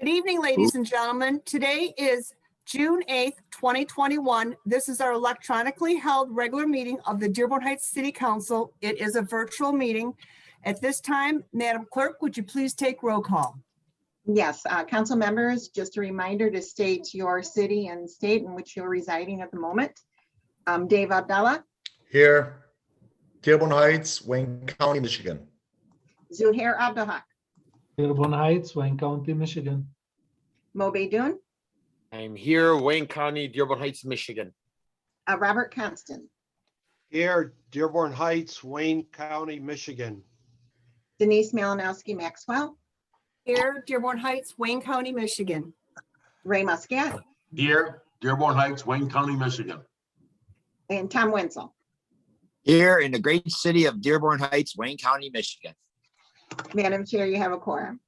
Good evening, ladies and gentlemen. Today is June 8th, 2021. This is our electronically held regular meeting of the Dearborn Heights City Council. It is a virtual meeting. At this time, Madam Clerk, would you please take roll call? Yes, council members, just a reminder to state your city and state in which you're residing at the moment. Dave Abdallah. Here. Dearborn Heights, Wayne County, Michigan. Zuhair Abdulhak. Dearborn Heights, Wayne County, Michigan. Mo Beydoun. I'm here, Wayne County, Dearborn Heights, Michigan. Robert Constant. Here, Dearborn Heights, Wayne County, Michigan. Denise Malinowski Maxwell. Here, Dearborn Heights, Wayne County, Michigan. Ray Muscat. Here, Dearborn Heights, Wayne County, Michigan. And Tom Wenzel. Here in the great city of Dearborn Heights, Wayne County, Michigan. Madam Chair, you have a quorum.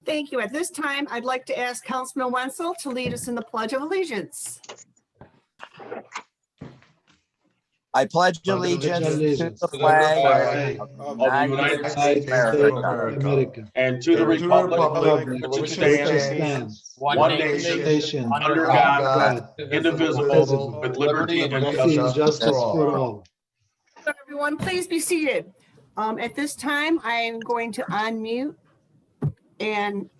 Thank you. At this time, I'd like to ask Councilman Wenzel to lead us in the Pledge of Allegiance. I pledge allegiance to the flag of the United States of America And to the republic which stands one nation under God, indivisible, with liberty and justice for all. Everyone, please be seated. At this time, I am going to unmute and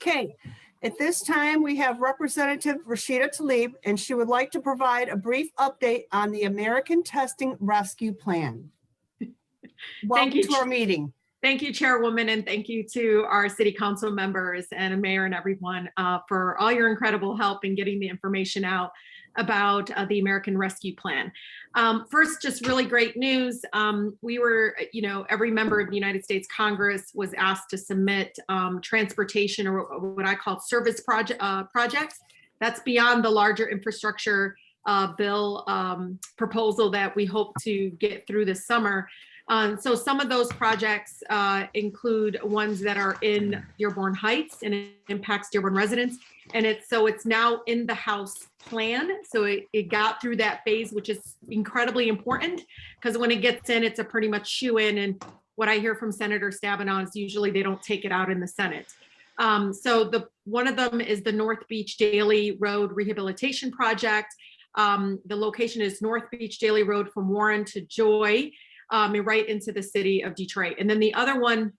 okay. At this time, we have Representative Rashida Tlaib, and she would like to provide a brief update on the American Testing Rescue Plan. Welcome to our meeting. Thank you, Chairwoman, and thank you to our City Council members and Mayor and everyone for all your incredible help in getting the information out about the American Rescue Plan. First, just really great news. We were, every member of the United States Congress was asked to submit transportation or what I call service projects. That's beyond the larger infrastructure bill proposal that we hope to get through this summer. So some of those projects include ones that are in Dearborn Heights and it impacts Dearborn residents. And it's now in the House plan. So it got through that phase, which is incredibly important because when it gets in, it's a pretty much shoe in. And what I hear from Senator Stabenow is usually they don't take it out in the Senate. So one of them is the North Beach Daily Road Rehabilitation Project. The location is North Beach Daily Road from Warren to Joy. Right into the city of Detroit. And then the other one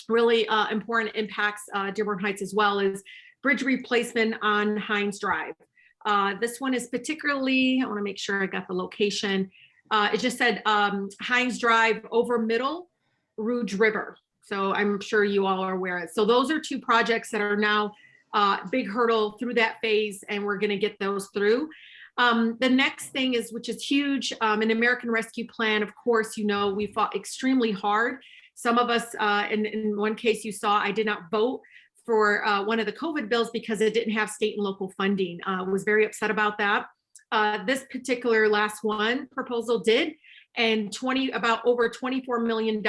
really important impacts Dearborn Heights as well is bridge replacement on Hines Drive. This one is particularly, I want to make sure I got the location. It just said Hines Drive over Middle Rouge River. So I'm sure you all are aware of it. So those are two projects that are now big hurdle through that phase, and we're going to get those through. The next thing is, which is huge, an American Rescue Plan. Of course, we fought extremely hard. Some of us, in one case you saw, I did not vote for one of the COVID bills because it didn't have state and local funding. Was very upset about that. This particular last one proposal did, and about over $24 million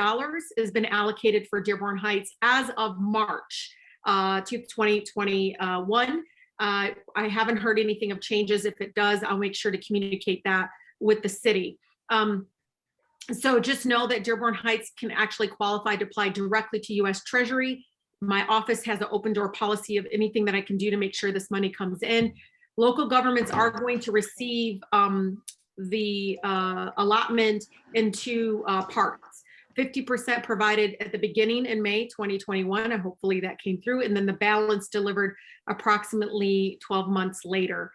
has been allocated for Dearborn Heights as of March 2021. I haven't heard anything of changes. If it does, I'll make sure to communicate that with the city. So just know that Dearborn Heights can actually qualify to apply directly to U.S. Treasury. My office has an open door policy of anything that I can do to make sure this money comes in. Local governments are going to receive the allotment in two parts. 50% provided at the beginning in May 2021, and hopefully that came through, and then the balance delivered approximately 12 months later.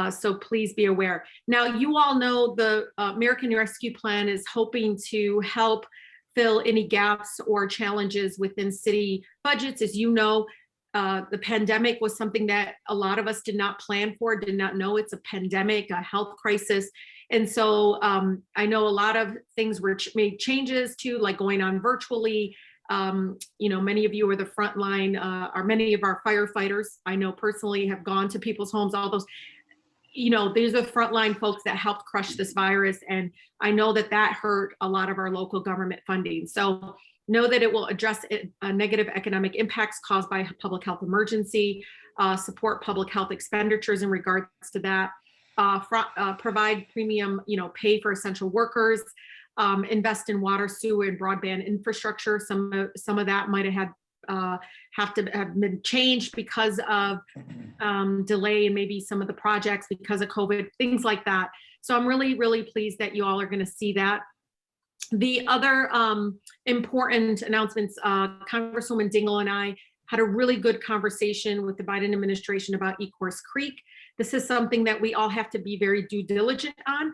So please be aware. Now, you all know the American Rescue Plan is hoping to help fill any gaps or challenges within city budgets. As you know, the pandemic was something that a lot of us did not plan for, did not know it's a pandemic, a health crisis. And so I know a lot of things were made changes to, like going on virtually. Many of you are the front line, or many of our firefighters, I know personally, have gone to people's homes, all those, these are the frontline folks that helped crush this virus. And I know that hurt a lot of our local government funding. So know that it will address negative economic impacts caused by a public health emergency, support public health expenditures in regards to that. Provide premium, pay for essential workers, invest in water, sewer, and broadband infrastructure. Some of that might have to have been changed because of delay and maybe some of the projects because of COVID, things like that. So I'm really, really pleased that you all are going to see that. The other important announcements, Congresswoman Dingell and I had a really good conversation with the Biden administration about Ecorse Creek. This is something that we all have to be very due diligent on.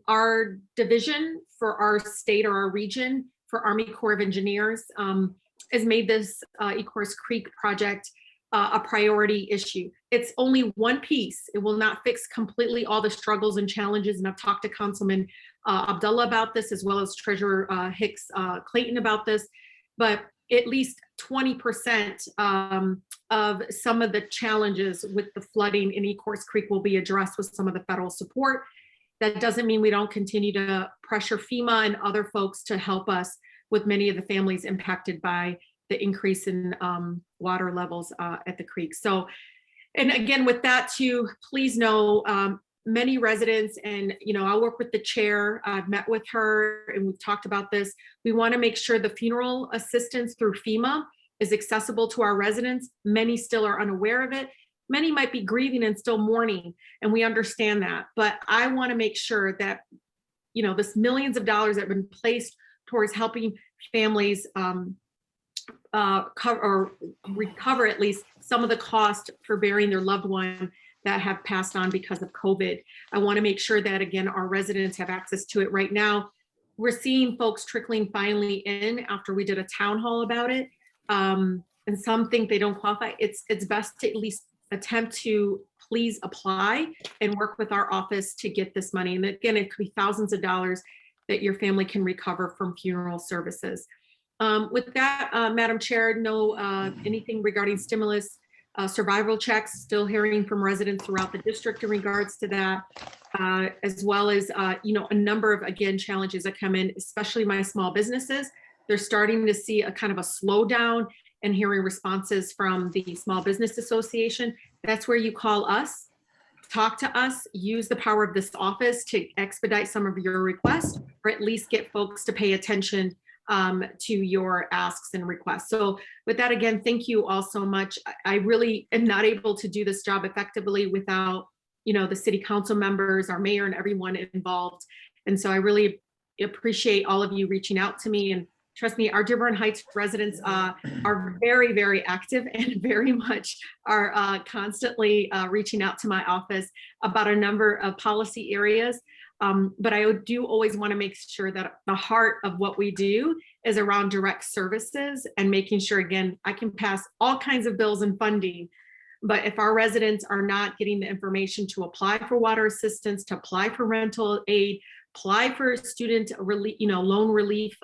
Our division for our state or our region for Army Corps of Engineers has made this Ecorse Creek project a priority issue. It's only one piece. It will not fix completely all the struggles and challenges. And I've talked to Councilman Abdullah about this, as well as Treasurer Hicks Clayton about this, but at least 20% of some of the challenges with the flooding in Ecorse Creek will be addressed with some of the federal support. That doesn't mean we don't continue to pressure FEMA and other folks to help us with many of the families impacted by the increase in water levels at the creek. So, and again, with that too, please know, many residents, and I'll work with the chair. I've met with her and we've talked about this. We want to make sure the funeral assistance through FEMA is accessible to our residents. Many still are unaware of it. Many might be grieving and still mourning, and we understand that. But I want to make sure that, this millions of dollars that have been placed towards helping families recover at least some of the cost for burying their loved one that have passed on because of COVID. I want to make sure that, again, our residents have access to it. Right now, we're seeing folks trickling finally in after we did a town hall about it. And some think they don't qualify. It's best to at least attempt to please apply and work with our office to get this money. And again, it could be thousands of dollars that your family can recover from funeral services. With that, Madam Chair, no anything regarding stimulus, survival checks, still hearing from residents throughout the district in regards to that, as well as, a number of, again, challenges that come in, especially my small businesses. They're starting to see a kind of a slowdown and hearing responses from the Small Business Association. That's where you call us, talk to us, use the power of this office to expedite some of your requests, or at least get folks to pay attention to your asks and requests. So with that, again, thank you all so much. I really am not able to do this job effectively without, the city council members, our mayor, and everyone involved. And so I really appreciate all of you reaching out to me. And trust me, our Dearborn Heights residents are very, very active and very much are constantly reaching out to my office about a number of policy areas. But I do always want to make sure that the heart of what we do is around direct services and making sure, again, I can pass all kinds of bills and funding. But if our residents are not getting the information to apply for water assistance, to apply for rental aid, apply for student relief, loan relief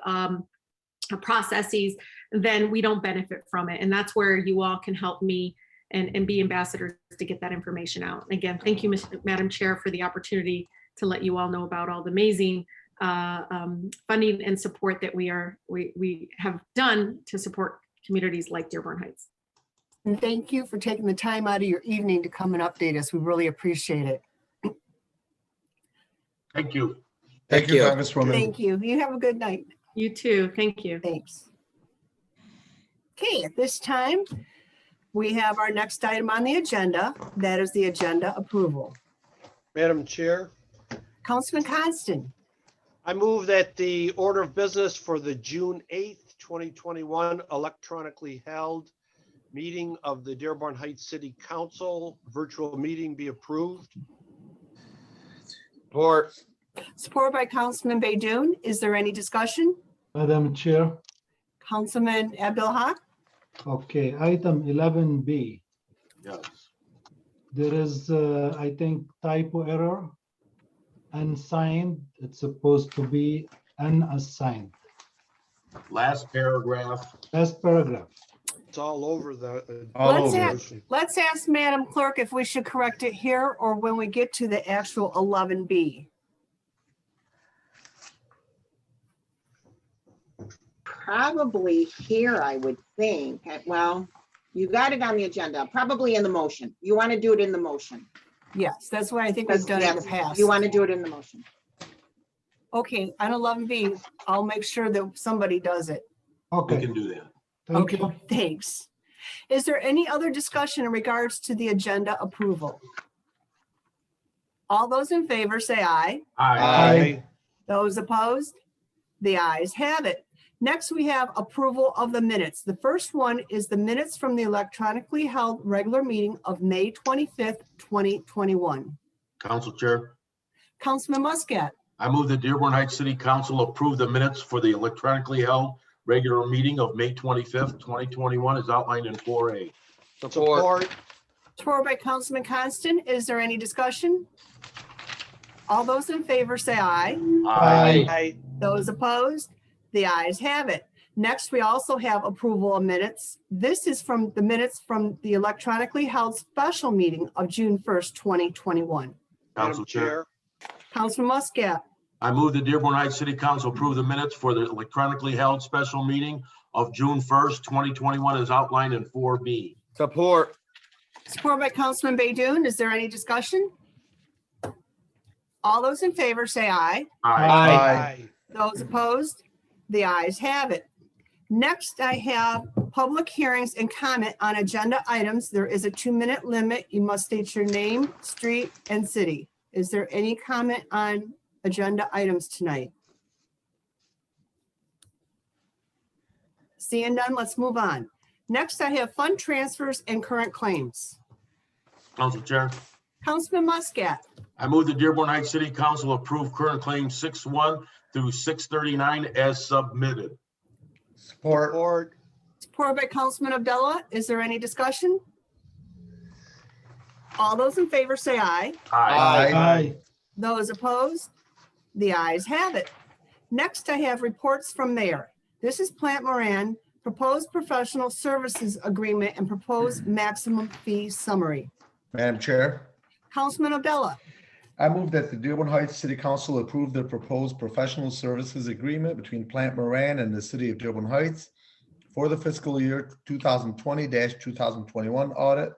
processes, then we don't benefit from it. And that's where you all can help me and be ambassadors to get that information out. And again, thank you, Madam Chair, for the opportunity to let you all know about all the amazing funding and support that we have done to support communities like Dearborn Heights. And thank you for taking the time out of your evening to come and update us. We really appreciate it. Thank you. Thank you, Congresswoman. Thank you. You have a good night. You too. Thank you. Thanks. Okay, at this time, we have our next item on the agenda. That is the agenda approval. Madam Chair, Councilman Constant. I move that the order of business for the June 8th, 2021 electronically held meeting of the Dearborn Heights City Council virtual meeting be approved. Support. Supported by Councilman Baydoun. Is there any discussion? Madam Chair. Councilman Abdul-Haq? Okay, item 11B. Yes. There is, I think, typo error. Unsigned, it's supposed to be unassigned. Last paragraph. Last paragraph. It's all over the. Let's ask Madam Clerk if we should correct it here or when we get to the actual 11B. Probably here, I would think. Well, you got it on the agenda, probably in the motion. You want to do it in the motion. Yes, that's what I think we've done in the past. You want to do it in the motion. Okay, on 11B, I'll make sure that somebody does it. We Okay, can do that. thank Okay, you. thanks. Is there any other discussion in regards to the agenda approval? All those in favor say aye. Aye. Those opposed? The ayes have it. Next, we have approval of the minutes. The first one is the minutes from the electronically held regular meeting of May 25th, 2021. Council Chair, Councilman Muscat, I move the Dearborn Heights City Council approve the minutes for the electronically held regular meeting of May 25th, 2021 as outlined in 4A. Support. supported by Councilman Constant. Is there any discussion? All those in favor say aye. Aye. Aye. Those opposed? The ayes have it. Next, we also have approval of minutes. This is from the minutes from the electronically held special meeting of June 1st, 2021. Council Madam Chair, Chair, Councilman Muscat, I move the Dearborn Heights City Council approve the minutes for the electronically held special meeting of June 1st, 2021 as outlined in 4B. Support. supported by Councilman Baydoun. Is there any discussion? All those in favor say aye. aye. Those opposed? The ayes have it. Next, I have public hearings and comment on agenda items. There is a 2-minute limit. You must state your name, street, and city. Is there any comment on agenda items tonight? Seeing none, let's move on. Next, I have fund transfers and current claims. Council Chair, Councilman Muscat, I move the Dearborn Heights City Council approve current claims 6-1 through 639 as submitted. Support. Support. supported by Councilman Abdullah. Is there any discussion? All those in favor say aye. Aye. Those opposed? The ayes have it. Next, I have reports from mayor. This is Plant Moran, proposed professional services agreement and proposed maximum fee summary. Madam Chair, Councilman Abdullah, I move that the Dearborn Heights City Council approve the proposed professional services agreement between Plant Moran and the City of Dearborn Heights for the fiscal year 2020-2021 audit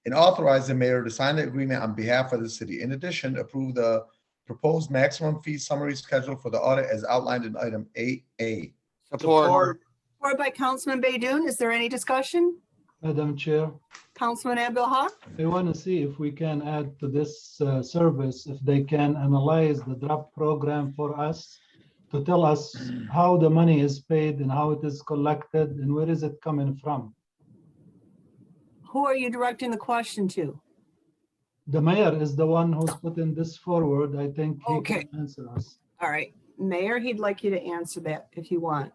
and authorize the mayor to sign the agreement on behalf of the city. In addition, approve the proposed maximum fee summary schedule for the audit as outlined in item 8A. Support. supported by Councilman Baydoun. Is there any discussion? Madam Chair, Councilman Abdul I want to see if we can add to this service, if they can analyze the draft program for us to tell us how the money is paid and how it is collected and where is it coming from. Who are you directing the question to? The mayor is the one who's putting this forward. I think he Okay. can answer us. All right, Mayor, he'd like you to answer that if you want.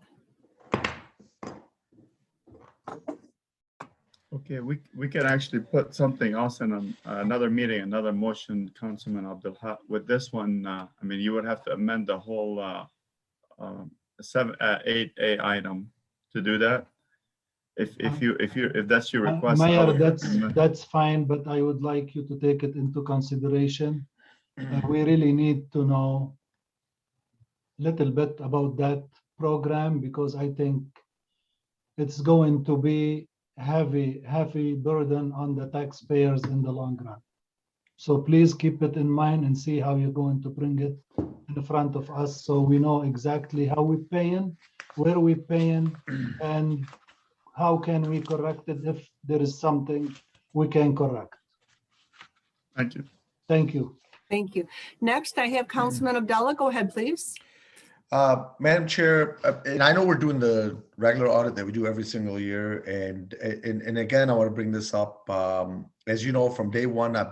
Okay, we can actually put something else in another meeting, another motion, Councilman Abdul Haq. With this one, I mean, you would have to amend the whole 8A item to do that. If that's your request. Mayor, that's fine, but I would like you to take it into consideration. We really need to know a little bit about that program because I think it's going to be heavy burden on the taxpayers in the long run. So please keep it in mind and see how you're going to bring it in front of us so we know exactly how we're paying, where we're paying, and how can we correct it if there is something we can correct. Thank you. Thank you. Thank you. Next, I have Councilman Abdullah. Go ahead, please. Madam Chair, and I know we're doing the regular audit that we do every single year. And again, I want to bring this up. As you know, from day one, I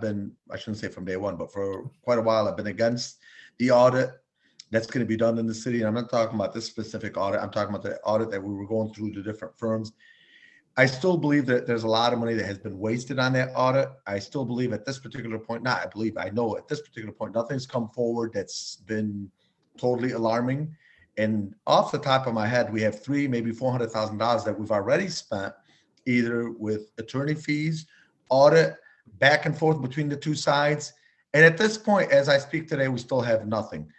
shouldn't say from day one, but for quite a while, I've been against the audit that's going to be done in the city. And I'm not talking about this specific audit. I'm talking about the audit that we were going through the different firms. I still believe that there's a lot of money that has been wasted on that audit. I still believe at this particular point, I know at this particular point, nothing's come forward that's been totally alarming. And off the top of my head, we have maybe $400,000 that we've already spent either with attorney fees, audit, back and forth between the two sides. And at this point, as I speak today, we still have nothing.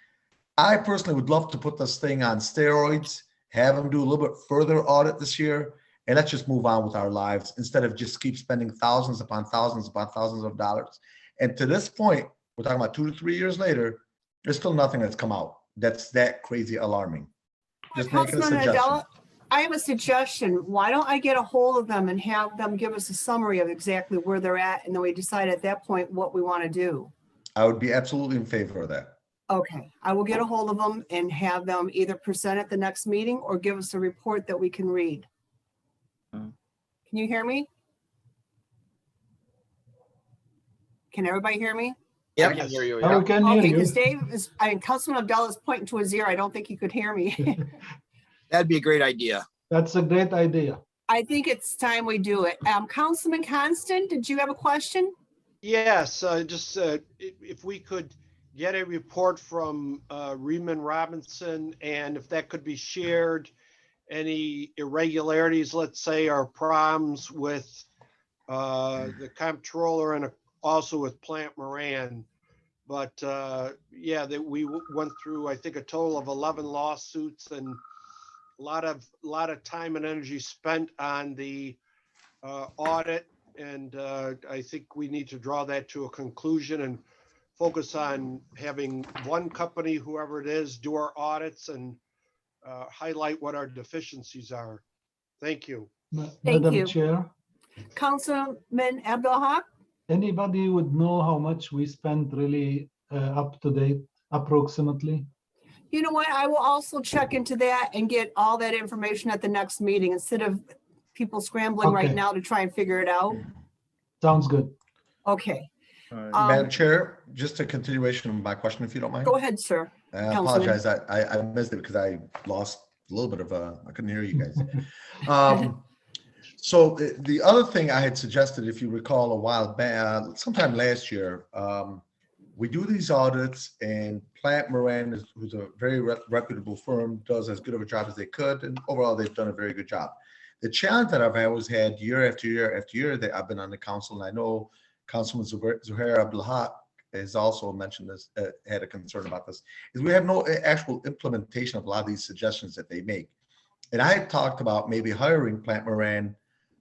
I personally would love to put this thing on steroids, have them do a little bit further audit this year, and let's just move on with our lives instead of just keep spending thousands upon thousands of dollars. And to this point, we're talking about 2 to 3 years later, there's still nothing that's come out. that's that crazy alarming. Just making a Councilman suggestion. Adela, I have a suggestion. Why don't I get a hold of them and have them give us a summary of exactly where they're at, and then we decide at that point what we want to do. I would be absolutely in favor of that. Okay, I will get a hold of them and have them either present at the next meeting or give us a report that we can read. Mm. Can you hear me? Can everybody hear me? I can hear you. Now we can hear Okay, you. because Dave is, Councilman Abdullah is pointing to his ear. I don't think he could hear me. That'd be a great idea. That's a great idea. I think it's time we do it. Councilman Constant, did you have a question? Yes, if we could get a report from Reman Robinson, and if that could be shared, any irregularities, let's say, or problems with the comptroller and also with Plant Moran. But yeah, that we went through, I think, a total of 11 lawsuits and a lot of time and energy spent on the audit. And I think we need to draw that to a conclusion and focus on having one company, whoever it is, do our audits and highlight what our deficiencies are. Thank you. Thank Madam you. Chair, Councilman Abdullah? anybody would know how much we spent really up to date, approximately? You know what? I will also check into that and get all that information at the next meeting instead of people scrambling right Okay. now to try and figure it out. Sounds good. Okay. Madam Chair, just a continuation of my question, if you don't mind. Go ahead, sir. I Councilman. apologize. I missed it because I lost a little bit of I couldn't hear you guys. So the other thing I had suggested, if you recall a while back, sometime last year, we do these audits and Plant Moran, who's a very reputable firm, does as good of a job as they could. And overall, they've done a very good job. The challenge that I've always had year after year after year that I've been on the council, and I know Councilman Zuhair Abdulhaq has also mentioned this, had a concern about this, is we have no actual implementation of a lot of these suggestions that they make. And I had talked about maybe hiring Plant Moran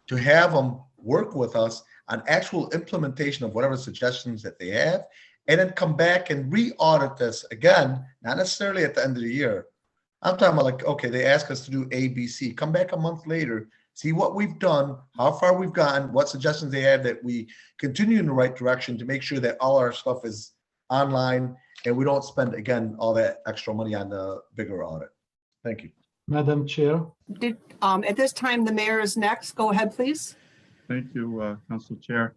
to have them work with us on actual implementation of whatever suggestions that they have, and then come back and re-audit this again, not necessarily at the end of the year. I'm talking about like, okay, they ask us to do A, B, C, come back a month later, see what we've done, how far we've gotten, what suggestions they have that we continue in the right direction to make sure that all our stuff is online and we don't spend, again, all that extra money on the bigger audit. Thank you. Madam Chair. At this time, the mayor is next. Go ahead, please. Thank you, Council Chair.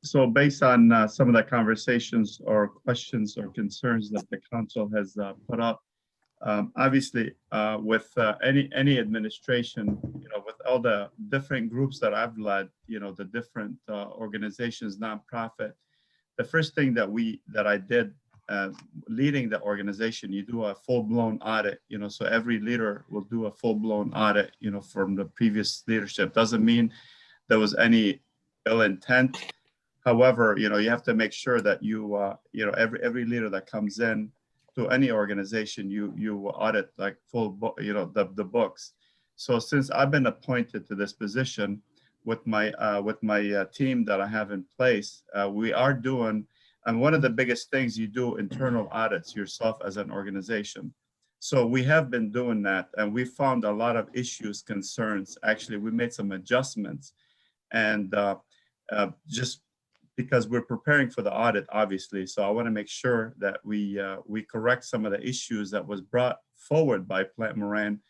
So based on some of the conversations or questions or concerns that the council has put up, obviously with any administration, with all the different groups that I've led, the different organizations, nonprofit, the first thing that I did leading the organization, you do a full-blown audit, so every leader will do a full-blown audit, from the previous leadership. Doesn't mean there was any ill intent. However, you have to make sure that every leader that comes in to any organization, you audit like full, the books. So since I've been appointed to this position with my team that I have in place, we are doing, and one of the biggest things you do internal audits yourself as an organization. So we have been doing that, and we found a lot of issues, concerns. Actually, we made some adjustments, and just because we're preparing for the audit, obviously. So I want to make sure that we correct some of the issues that was brought forward by Plant Moran,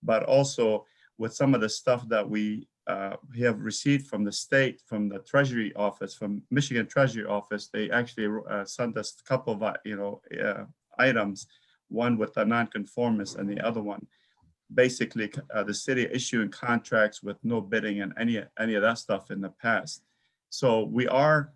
but also with some of the stuff that we have received from the state, from the Treasury Office, from Michigan Treasury Office. They actually sent us a couple of items, one with the nonconformist and the other one, basically the city issuing contracts with no bidding and any of that stuff in the past. So we are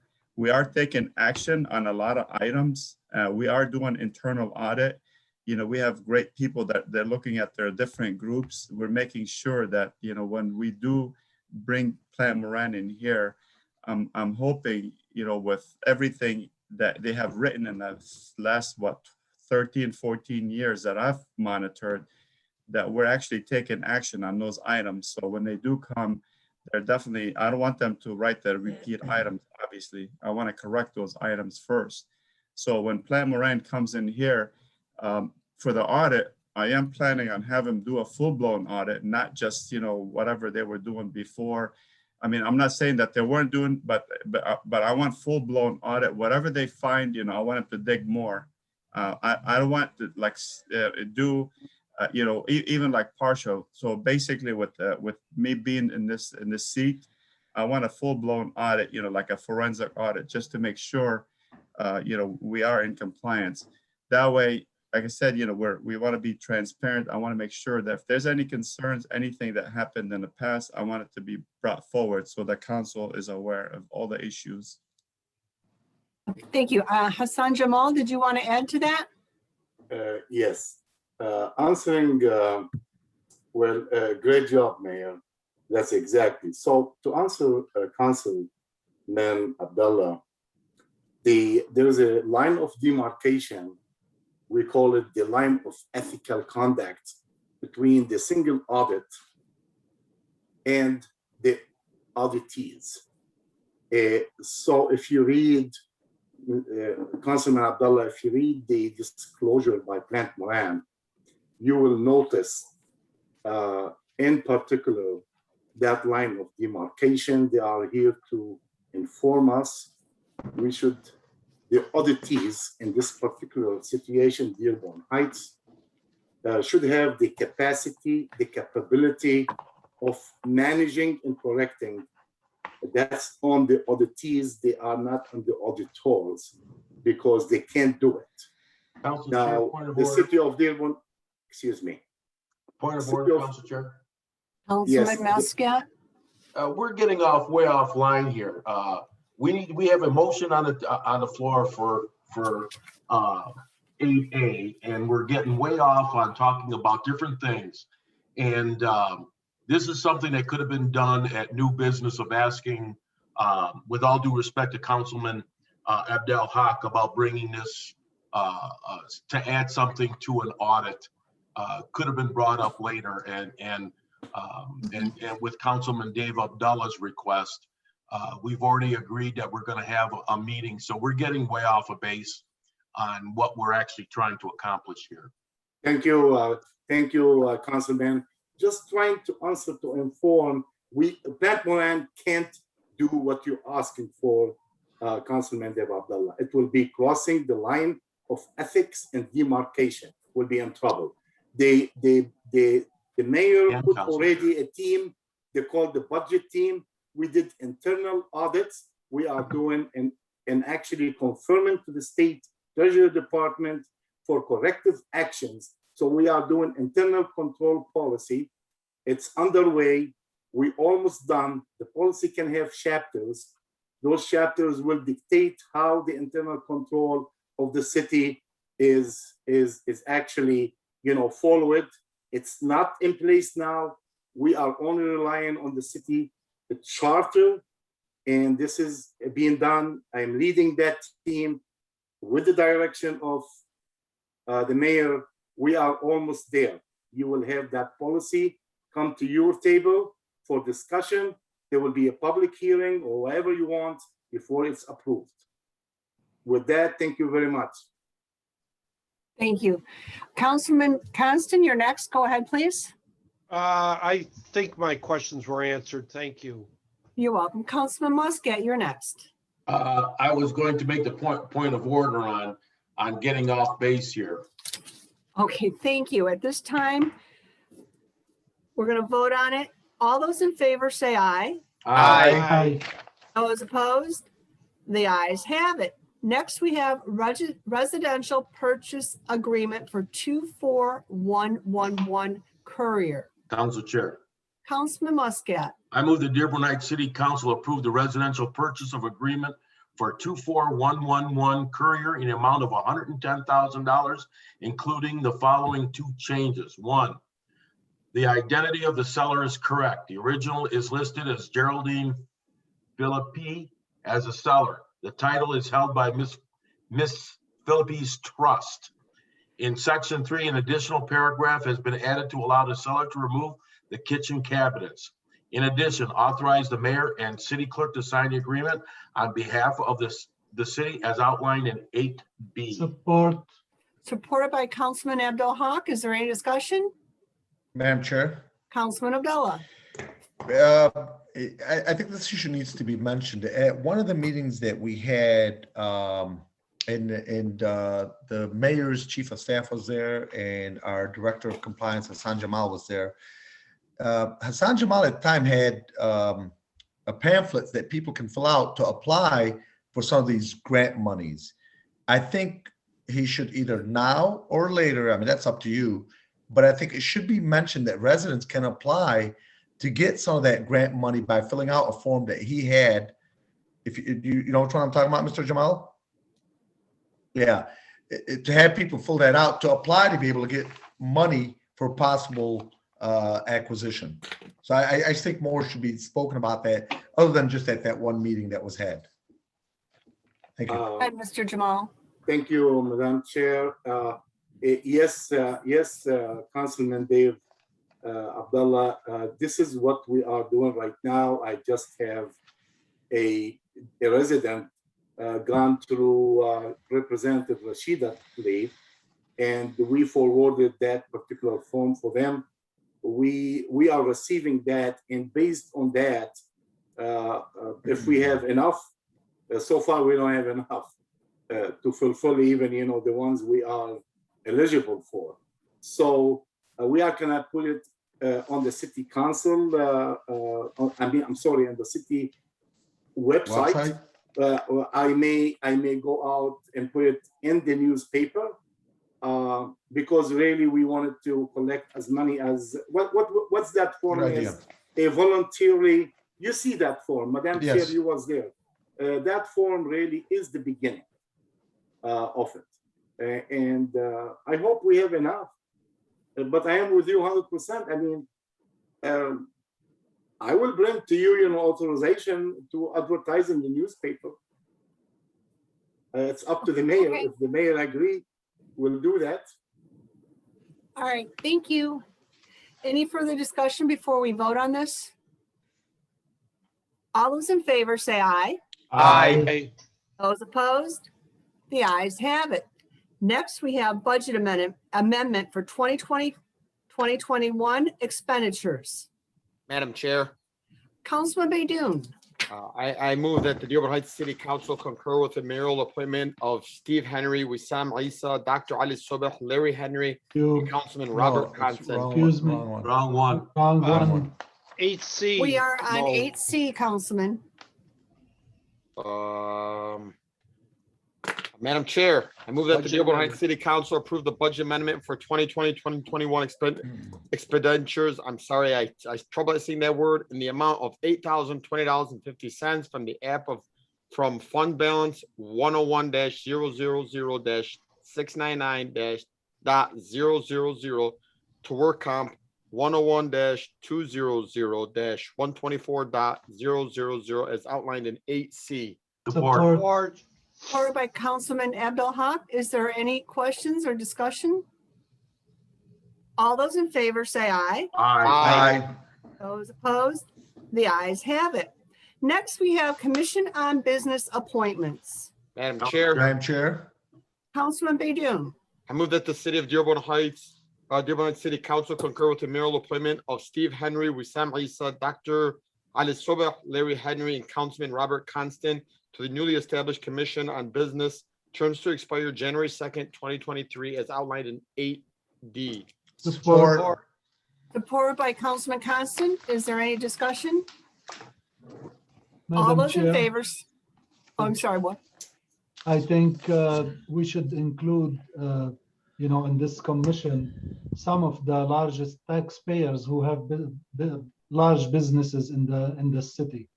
taking action on a lot of items. We are doing internal audit. We have great people that they're looking at their different groups. We're making sure that, when we do bring Plant Moran in here, I'm hoping, with everything that they have written in the last, 13, 14 years that I've monitored, that we're actually taking action on those items. So when they do come, they're definitely, I don't want them to write the repeat items, obviously. I want to correct those items first. So when Plant Moran comes in here, For the audit, I am planning on having them do a full-blown audit, not just, whatever they were doing before. I mean, I'm not saying that they weren't doing, but I want full-blown audit. Whatever they find, I want them to dig more. I don't want to do, even like partial. So basically, with me being in this seat, I want a full-blown audit, like a forensic audit, just to make sure, we are in compliance. That way, like I said, we want to be transparent. I want to make sure that if there's any concerns, anything that happened in the past, I want it to be brought forward so the council is aware of all the issues. Thank you. Hassan Jamal, did you want to add to that? Yes. Answering, great job, Mayor. That's exactly. So to answer Councilman Abdallah, there is a line of demarcation. We call it the line of ethical conduct between the single audit and the auditees. So if you read, Councilman Abdallah, if you read the disclosure by Plant Moran, you will notice in particular that line of demarcation. They are here to inform us the auditees in this particular situation, Dearborn Heights, should have the capacity, the capability of managing and correcting. That's on the auditees. They are not on the auditors because they can't do it. Council Now, Chair, point of the order. city of Dearborn, excuse me. Point of order, Council Chair. Councilman Muscat? We're getting way offline here. We have a motion on the floor for 8A, and we're getting way off on talking about different things. And this is something that could have been done at new business of asking, with all due respect to Councilman Abdel Haq, about bringing this to add something to an audit. Could have been brought up later, and with Councilman Dave Abdallah's request, we've already agreed that we're going to have a meeting. So we're getting way off a base on what we're actually trying to accomplish here. Thank you, Councilman. Just trying to answer to inform. Plant Moran can't do what you're asking for, Councilman Dave Abdallah. It will be crossing the line of ethics and demarcation. Will be in trouble. The mayor put already a team. They called the budget team. We did internal audits. We are doing and actually confirming to the state treasury department for corrective actions. So we are doing internal control policy. It's underway. We almost done. The policy can have chapters. Those chapters will dictate how the internal control of the city is actually, followed. It's not in place now. We are only relying on the city charter, and this is being done. I'm leading that team with the direction of the mayor. We are almost there. You will have that policy come to your table for discussion. There will be a public hearing or whatever you want before it's approved. With that, thank you very much. Thank you. Councilman Constant, you're next. Go ahead, please. I think my questions were answered. Thank you. You're welcome. Councilman Muscat, you're next. I was going to make the point of order on getting off base here. Okay, thank you. At this time, we're going to vote on it. All those in favor say aye. Aye. Those opposed? The ayes have it. Next, we have residential purchase agreement for 24111 Courier. Council Chair. Councilman Muscat. I move the Dearborn Heights City Council approve the residential purchase of agreement for 24111 Courier in the amount of $110,000, including the following two changes. One, the identity of the seller is correct. The original is listed as Geraldine Philippi as a seller. The title is held by Miss Philippi's Trust. In section 3, an additional paragraph has been added to allow the seller to remove the kitchen cabinets. In addition, authorize the mayor and city clerk to sign the agreement on behalf of the city as outlined in 8B. Support. supported by Councilman Abdul Haq. Is there any discussion? Madam Chair. Councilman Abdullah. I think this issue needs to be mentioned. At one of the meetings that we had, and the mayor's chief of staff was there, and our director of compliance, Hassan Jamal, was there. Hassan Jamal at the time had a pamphlet that people can fill out to apply for some of these grant monies. I think he should either now or later, I mean, that's up to you, but I think it should be mentioned that residents can apply to get some of that grant money by filling out a form that he had. If you know which one I'm talking about, Mr. Jamal? Yeah, to have people fill that out to apply to be able to get money for possible acquisition. So I think more should be spoken about that, other than just at that one meeting that was had. Thank you. Go ahead, Mr. Jamal. Thank you, Madam Chair. Yes, Councilman Dave Abdullah, this is what we are doing right now. I just have a resident gone through Representative Rashida today, and we forwarded that particular form for them. We are receiving that, and based on that, if we have enough, so far we don't have enough to fulfill even, the ones we are eligible for. So we are gonna put it on the city council, on the city website. I may go out and put it in the newspaper because really we wanted to collect as many as what's that form is a voluntary. You see that form, Madam Chair, you was there. That form really is the beginning of it, and I hope we have enough. But I am with you 100%. I mean, I will bring to you, authorization to advertise in the newspaper. It's up to the mayor. Okay. If the mayor agree, we'll do that. All right, thank you. Any further discussion before we vote on this? All those in favor say aye. Aye. Those opposed? The ayes have it. Next, we have budget amendment for 2020-2021 expenditures. Madam Chair, Councilman Baydoun. I move that the Dearborn Heights City Council concur with the mayoral appointment of Steve Henry, Wissam Isa, Dr. Ali Sobeh, Larry Henry, and Councilman Robert Constant. Excuse me. Wrong one. Wrong one. 8C. We are on No. 8C, Councilman. Madam Chair, I move that the Budget Dearborn amendment. Heights City Council approve the budget amendment for 2020-2021 expenditures. I'm sorry, I trouble seeing that word, in the amount of $8,020.50 from the from fund balance 101-000-699-.000 to work comp 101-200-124.000 as outlined in 8C. Support. Support. Supported by Councilman Abdul Haq. Is there any questions or discussion? All those in favor say aye. Aye. Those opposed? The ayes have it. Next, we have Commission on Business Appointments. Madam Chair, Madam Chair. Councilman Baydoun. I move that the city of Dearborn Heights City Council concur with the mayoral appointment of Steve Henry, Wissam Isa, Dr. Ali Sobeh, Larry Henry, and Councilman Robert Constant to the newly established Commission on Business, terms to expire January 2nd, 2023, as outlined in 8D. Support. Supported by Councilman Constant. Is there any discussion? All Madam those in Chair, favor? Oh, I'm sorry, what? I think we should include, in this commission, some of the largest taxpayers who have large businesses in the city.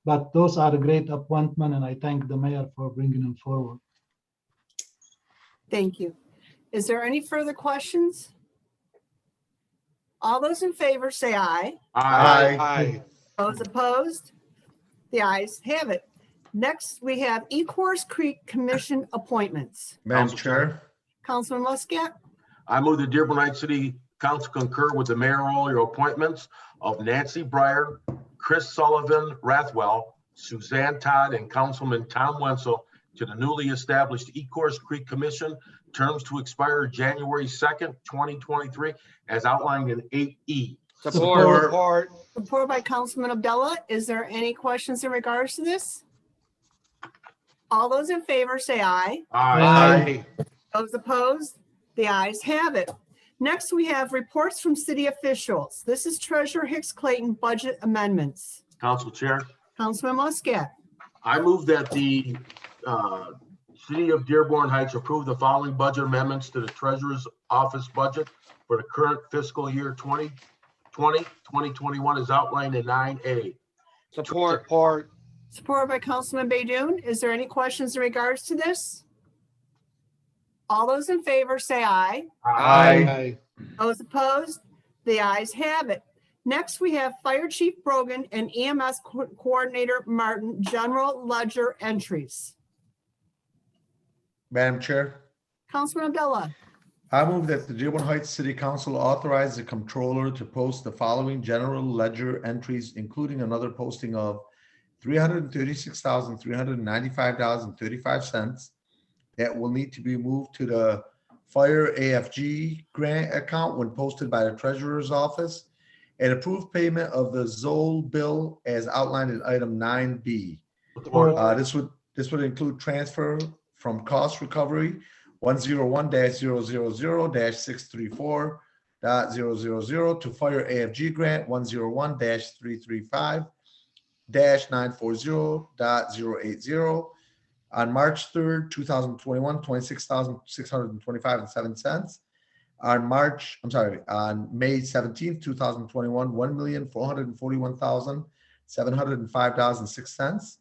But those are a great appointment, and I thank the mayor for bringing them forward. Thank you. Is there any further questions? All those in favor say aye. Aye. Those opposed? The ayes have it. Next, we have Ecorse Creek Commission appointments. Madam Chair. Councilman Muscat. I move the Dearborn Heights City Council concur with the mayoral appointments of Nancy Breyer, Chris Sullivan Rathwell, Suzanne Todd, and Councilman Tom Wenzel to the newly established Ecorse Creek Commission terms to expire January 2nd, 2023, as outlined in 8E. Support. Support by Councilman Abdullah. Is there any questions in regards to this? All those in favor say aye. Aye. Those opposed? The ayes have it. Next, we have reports from city officials. This is Treasurer Hicks Clayton budget amendments. Council Chair, Councilman Muscat. I move that the City of Dearborn Heights approve the following budget amendments to the Treasurer's Office budget for the current fiscal year 2020-2021 as outlined in 9A. Support. Supported by Councilman Baydoun. Is there any questions in regards to this? All those in favor say aye. Aye. Those opposed? The ayes have it. Next, we have Fire Chief Brogan and EMS Coordinator Martin, general ledger entries. Madam Chair, Councilman Abdullah. I move that the Dearborn Heights City Council authorize the comptroller to post the following general ledger entries, including another posting of $336,395.35 that will need to be moved to the Fire AFG grant account when posted by the Treasurer's Office, and approved payment of the Zoll bill as outlined in item 9B. This would include transfer from cost recovery 101-000-634.000 to Fire AFG grant 101-335-940.080 on March 3rd, 2021, $26,625.07. On May 17th, 2021, $1,441,705.06.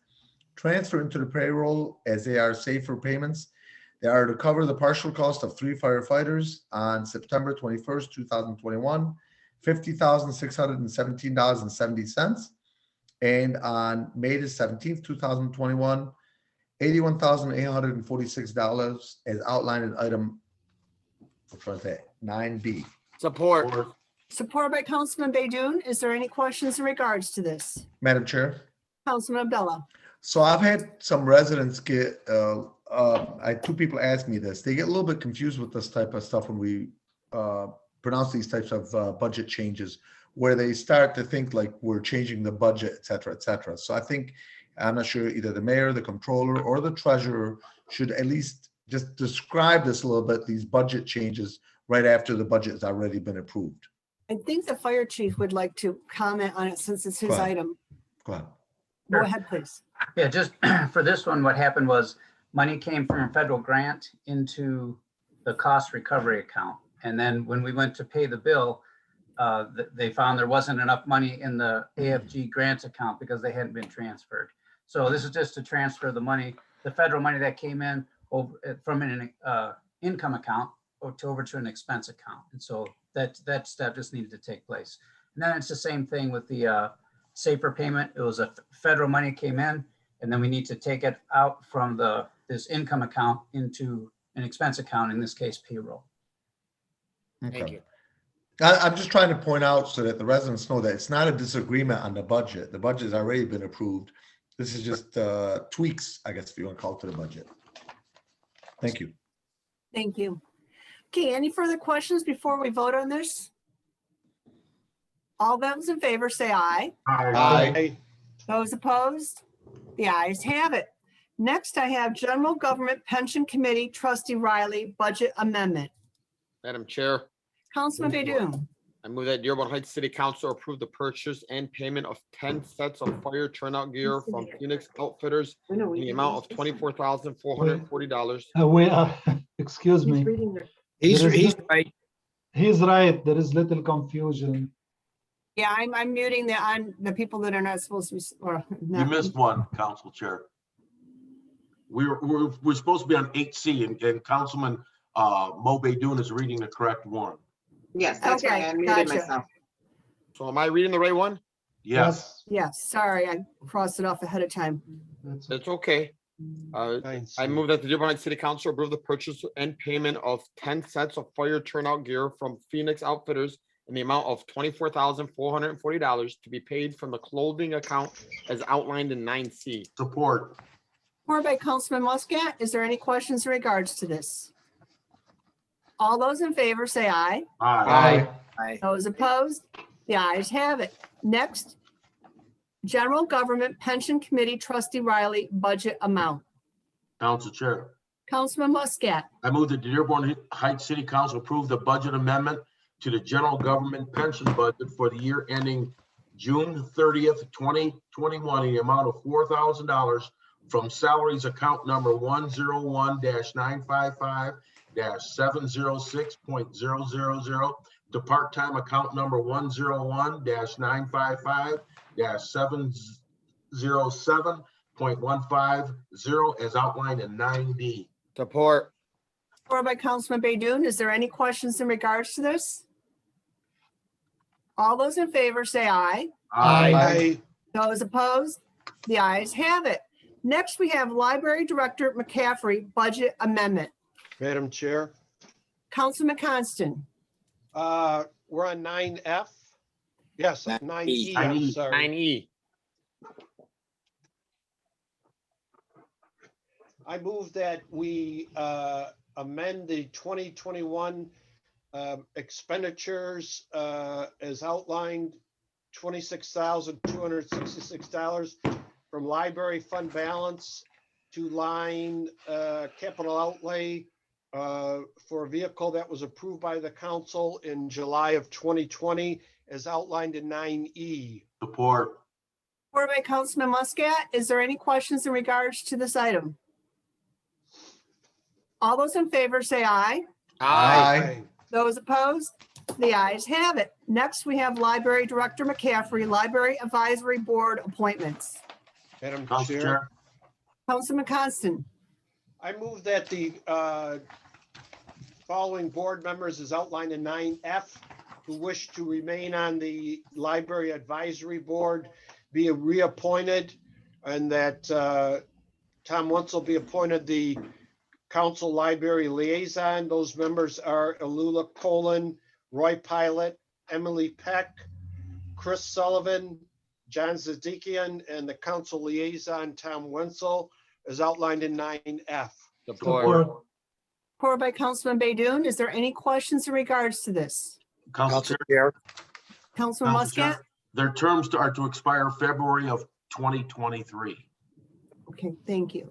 Transfer into the payroll as they are safer payments. They are to cover the partial cost of 3 firefighters on September 21st, 2021, $50,617.70. And on May the 17th, 2021, $81,846 as outlined in item, which was that, 9B. Support. Supported by Councilman Baydoun. Is there any questions in regards to this? Madam Chair. Councilman Abdullah. So I've had some residents get, two people ask me this. They get a little bit confused with this type of stuff when we pronounce these types of budget changes, where they start to think like we're changing the budget, et cetera, et cetera. So I think, I'm not sure, either the mayor, the comptroller, or the treasurer should at least just describe this a little bit, these budget changes, right after the budget has already been approved. I think the fire chief would like to comment on it since it's his Go ahead. item. Go ahead. Go ahead, please. Yeah, just for this one, what happened was money came from a federal grant into the cost recovery account. And then when we went to pay the bill, they found there wasn't enough money in the AFG grants account because they hadn't been transferred. So this is just to transfer the money, the federal money that came in from an income account over to an expense account. And so that step just needed to take place. And then it's the same thing with the safer payment. It was a federal money came in, and then we need to take it out from this income account into an expense account, in this case, payroll. Thank you. I'm just trying to point out so that the residents know that it's not a disagreement on the budget. The budget has already been approved. This is just tweaks, I guess, if you want to call it, to the budget. Thank you. Thank you. Okay, any further questions before we vote on this? All those in favor say aye. Aye. Those opposed? The ayes have it. Next, I have General Government Pension Committee Trustee Riley Budget Amendment. Madam Chair, Councilman Baydoun. I move that Dearborn Heights City Council approve the purchase and payment of 10 sets of fire turnout gear from Phoenix Outfitters in the amount of $24,440. Excuse me. He's right. He's right. There is little confusion. Yeah, I'm muting the people that are not supposed to be. Or You not. missed one, Council Chair. We're supposed to be on 8C, and Councilman Mo Baydoun is reading the correct one. Yes, that's Okay, right. I muted gotcha. myself. So am I reading the right one? Yes. Yes, sorry, I crossed it off ahead of time. It's okay. I move that the Dearborn Heights City Council approve the purchase and payment of 10 sets of fire turnout gear from Phoenix Outfitters in the amount of $24,440 to be paid from the clothing account as outlined in 9C. Support. Support by Councilman Muscat. Is there any questions in regards to this? All those in favor say aye. Aye. Aye. Those opposed? The ayes have it. Next, General Government Pension Committee Trustee Riley, budget amount. Council Chair, Councilman Muscat, I move that the Dearborn Heights City Council approve the budget amendment to the general government pension budget for the year ending June 30th, 2021, in the amount of $4,000 from salaries account number 101-955-706.000 to part-time account number 101-955-707.150 as outlined in 9D. Support. supported by Councilman Baydoun. Is there any questions in regards to this? All those in favor say aye. Aye. Those opposed? The ayes have it. Next, we have Library Director McCaffrey, budget amendment. Madam Chair, Councilman Constant, we're on 9F. Yes, 9E, I'm sorry. 9E. I move that we amend the 2021 expenditures as outlined, $26,266 from library fund balance to line capital outlay for a vehicle that was approved by the council in July of 2020 as outlined in 9E. Support. supported by Councilman Muscat. Is there any questions in regards to this item? All those in favor say aye. Aye. Those opposed? The ayes have it. Next, we have Library Director McCaffrey, Library Advisory Board appointments. Madam Council Chair, Chair, Councilman Constant, I move that the following board members as outlined in 9F who wish to remain on the Library Advisory Board be reappointed, and that Tom Wenzel be appointed the Council Library Liaison. Those members are Alula Colon, Roy Pilot, Emily Peck, Chris Sullivan, John Zadikian, and the Council Liaison, Tom Wenzel, as outlined in 9F. Support. supported by Councilman Baydoun. Is there any questions in regards to this? Council Council Chair, Chair, Councilman Council Muscat? Chair, their terms are to expire February of 2023. Okay, thank you.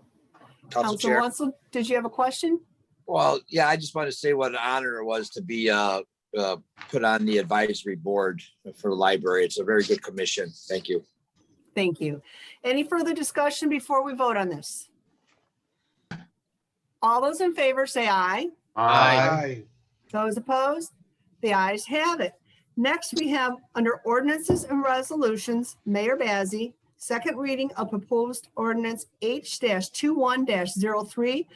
Council Councilman Chair. Wenzel, did you have a question? Well, yeah, I just want to say what an honor it was to be put on the advisory board for the library. It's a very good commission. Thank you. Thank you. Any further discussion before we vote on this? All those in favor say aye. Aye. Those opposed? The ayes have it. Next, we have under ordinances and resolutions, Mayor Bazey, second reading of proposed ordinance H-21-03,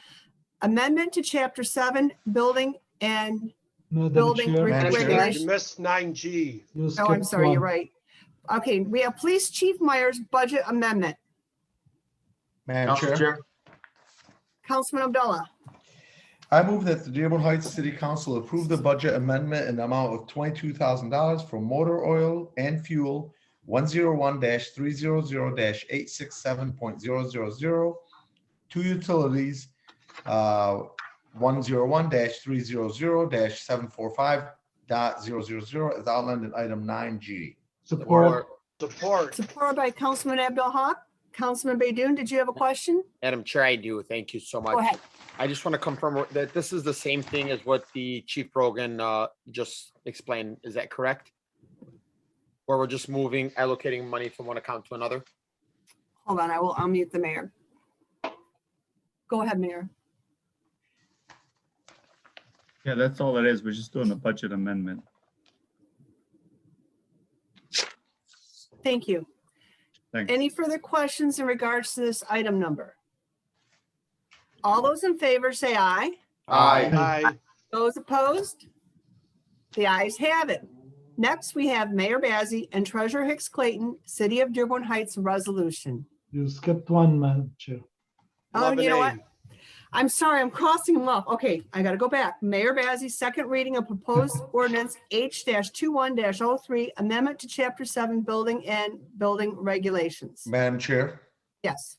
amendment to Chapter 7, Building and Madam Building Chair, Madam Chair. You Regulation. missed 9G. you Oh, I'm skipped sorry, you're one. right. Okay, we have Police Chief Myers' budget amendment. Madam Council Chair, Chair, Councilman Abdullah, I move that the Dearborn Heights City Council approve the budget amendment in the amount of $22,000 for motor oil and fuel 101-300-867.000, two utilities 101-300-745.000 as outlined in item 9G. Support. Support. supported by Councilman Abdul Haq. Councilman Baydoun, did you have a question? Madam Chair, I do. Thank you so much. Go ahead. I just want to confirm that this is the same thing as what the Chief Brogan just explained. Is that correct? Or we're just moving, allocating money from one account to another? Hold on, I will unmute the mayor. Go ahead, Mayor. Yeah, that's all it is. We're just doing a budget amendment. Thank you. Thanks. Any further questions in regards to this item number? All those in favor say aye. Aye. Those opposed? The ayes have it. Next, we have Mayor Bazey and Treasurer Hicks Clayton, City of Dearborn Heights resolution. You skipped one, Madam Chair. Oh, you know what? 11A. I'm sorry, I'm crossing them off. Okay, I gotta go back. Mayor Bazey, second reading of proposed ordinance H-21-03, amendment to Chapter 7, Building and Building Regulations. Madam Chair, Yes,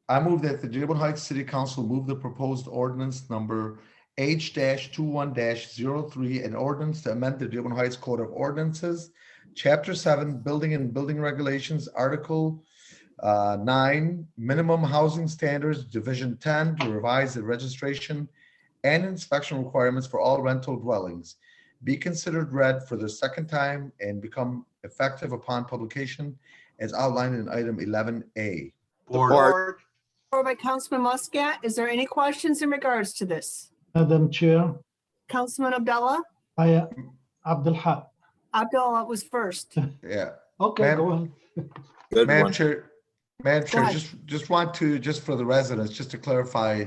I move that the Dearborn Heights City Council move the proposed ordinance number H-21-03, an ordinance to amend the Dearborn Heights Code of Ordinances, Chapter 7, Building and Building Regulations, Article 9, Minimum Housing Standards, Division 10, to revise the registration and inspection requirements for all rental dwellings, be considered read for the second time and become effective upon publication as outlined in item 11A. Support. Support by Councilman Muscat. Is there any questions in regards to this? Madam Chair, Councilman Abdullah? Abdul Haq. Abdullah was first. Yeah. Okay, Ma'am. go ahead. Good Madam one. Chair, Madam Chair, ahead. just want to, just for the residents, just to clarify,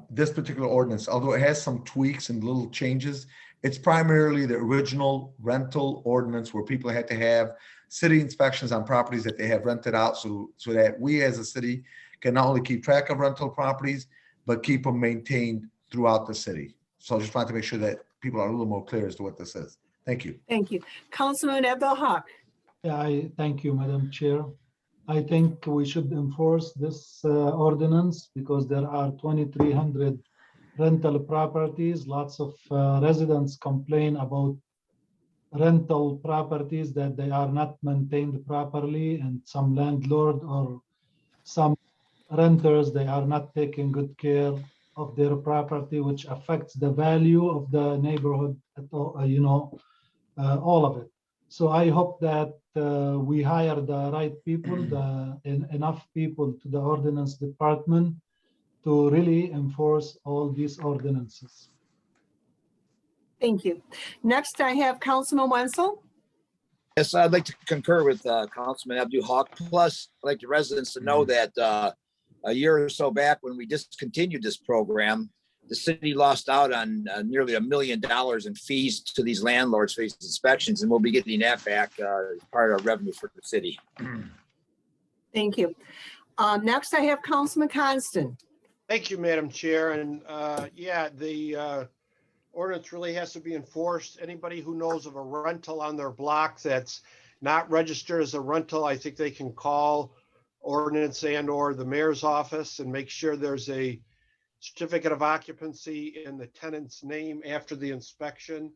this particular ordinance, although it has some tweaks and little changes, it's primarily the original rental ordinance where people had to have city inspections on properties that they have rented out, so that we as a city can not only keep track of rental properties, but keep them maintained throughout the city. So I just wanted to make sure that people are a little more clear as to what this is. Thank you. Thank you. Councilman Abdul Haq? Yeah, I thank you, Madam Chair. I think we should enforce this ordinance because there are 2,300 rental properties. Lots of residents complain about rental properties that they are not maintained properly, and some landlord or some renters, they are not taking good care of their property, which affects the value of the neighborhood at all, all of it. So I hope that we hire the right people, enough people to the ordinance department to really enforce all these ordinances. Thank you. Next, I have Councilman Wenzel. Yes, I'd like to concur with Councilman Abdul Haq. Plus, I'd like the residents to know that a year or so back when we discontinued this program, the city lost out on nearly $1 million in fees to these landlords for these inspections, and we'll be getting that back as part of our revenue for the city. Thank you. Next, I have Councilman Constant. Thank you, Madam Chair. And yeah, the ordinance really has to be enforced. Anybody who knows of a rental on their block that's not registered as a rental, I think they can call ordinance and/or the mayor's office and make sure there's a certificate of occupancy in the tenant's name after the inspection.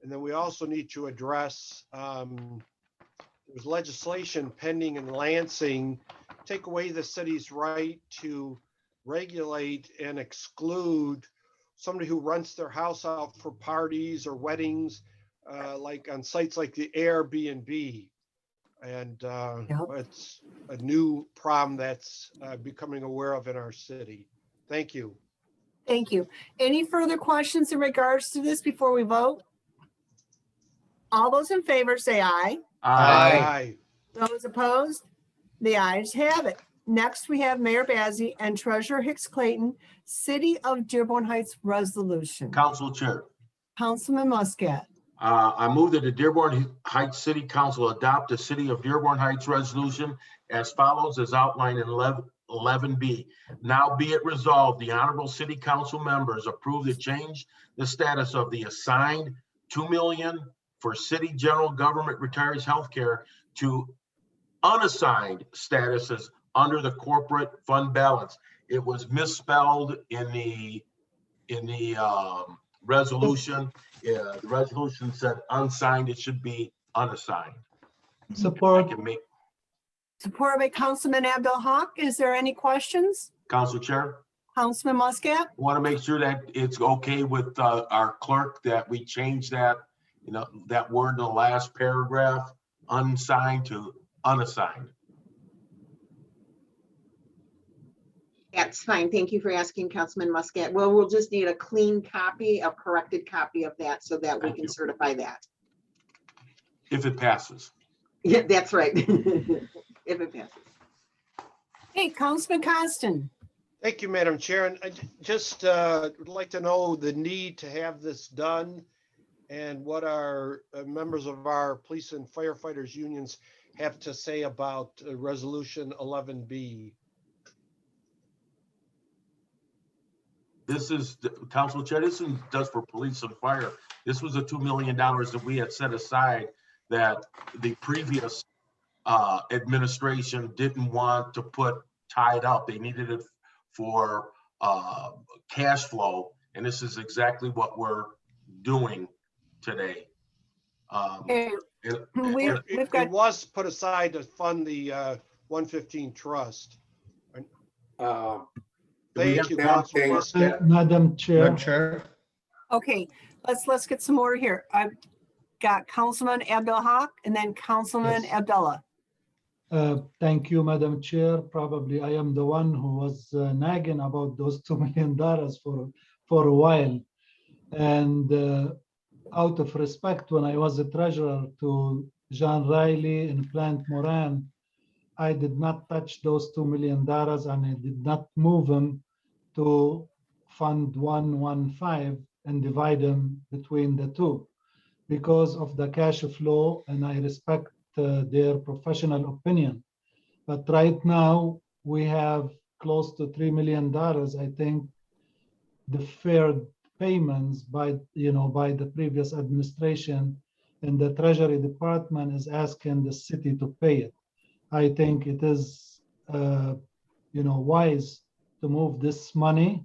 And then we also need to address, there's legislation pending in Lansing, take away the city's right to regulate and exclude somebody who rents their house out for parties or weddings, like on sites like the Airbnb. And it's a new problem that's becoming aware of in our city. Thank you. Thank you. Any further questions in regards to this before we vote? All those in favor say aye. Aye. Those opposed? The ayes have it. Next, we have Mayor Bazey and Treasurer Hicks Clayton, City of Dearborn Heights Resolution. Council Chair. Councilman Muscat. I move that the Dearborn Heights City Council adopt the City of Dearborn Heights resolution as follows, as outlined in 11B. Now be it resolved, the Honorable City Council members approve to change the status of the assigned $2 million for city general government retirees healthcare to unassigned statuses under the corporate fund balance. It was misspelled in the resolution. The resolution said unsigned. It should be unassigned. Support. Supported by Councilman Abdul Haq. Is there any questions? Council Chair, Councilman Muscat? want to make sure that it's okay with our clerk that we change that, that word in the last paragraph, unsigned to unassigned. That's fine. Thank you for asking, Councilman Muscat. Well, we'll just need a clean copy, a corrected copy of that so that we can certify that. If it passes. Yeah, that's right. If it passes. Hey, Councilman Constant. Thank you, Madam Chair. And I just would like to know the need to have this done and what our members of our police and firefighters unions have to say about Resolution 11B. This is, Council Chair, this is just for police and fire. This was the $2 million that we had set aside that the previous administration didn't want to put tied up. They needed it for cash flow. And this is exactly what we're doing today. Okay, and- we've It got, was put aside to fund the 115 trust. Uh, Thank you, Thank- Council thank- Muscat. Madam Chair. Madam Chair, okay, let's get some order here. I've got Councilman Abdul Haq and then Councilman Yes. Abdullah. Thank you, Madam Chair. Probably I am the one who was nagging about those $2 million for a while. And out of respect, when I was a treasurer to John Riley and Plant Moran, I did not touch those $2 million and I did not move them to Fund 115 and divide them between the two because of the cash flow, and I respect their professional opinion. But right now, we have close to $3 million, I think, deferred payments by the previous administration, and the Treasury Department is asking the city to pay it. I think it is, wise to move this money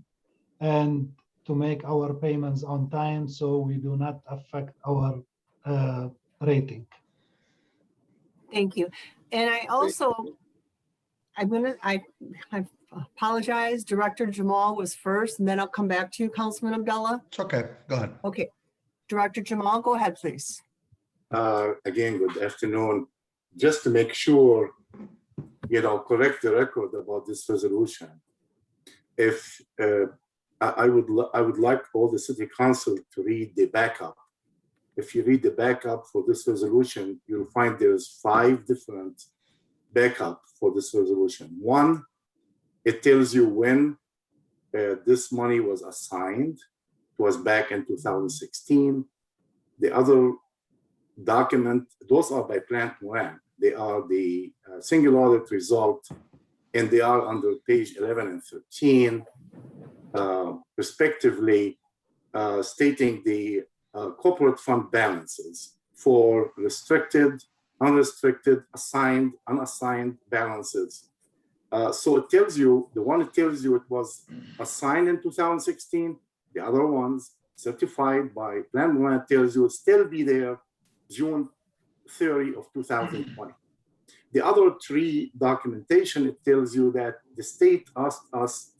and to make our payments on time so we do not affect our rating. Thank you. And I also, I apologize, Director Jamal was first, and then I'll come back to you, Councilman Abdullah. it's okay. Go ahead. Okay, Director Jamal, go ahead, please. Again, good afternoon. Just to make sure, correct the record about this resolution. If I would like all the city council to read the backup. If you read the backup for this resolution, you'll find there's 5 different backup for this resolution. One, it tells you when this money was assigned. It was back in 2016. The other document, those are by Plant Moran. They are the single audit result, and they are under page 11 and 13, respectively, stating the corporate fund balances for restricted, unrestricted, assigned, unassigned balances. So it tells you, the one it tells you it was assigned in 2016, the other ones certified by Plant Moran tells you it'll still be there June 30 of 2020. The other 3 documentation, it tells you that the state asked us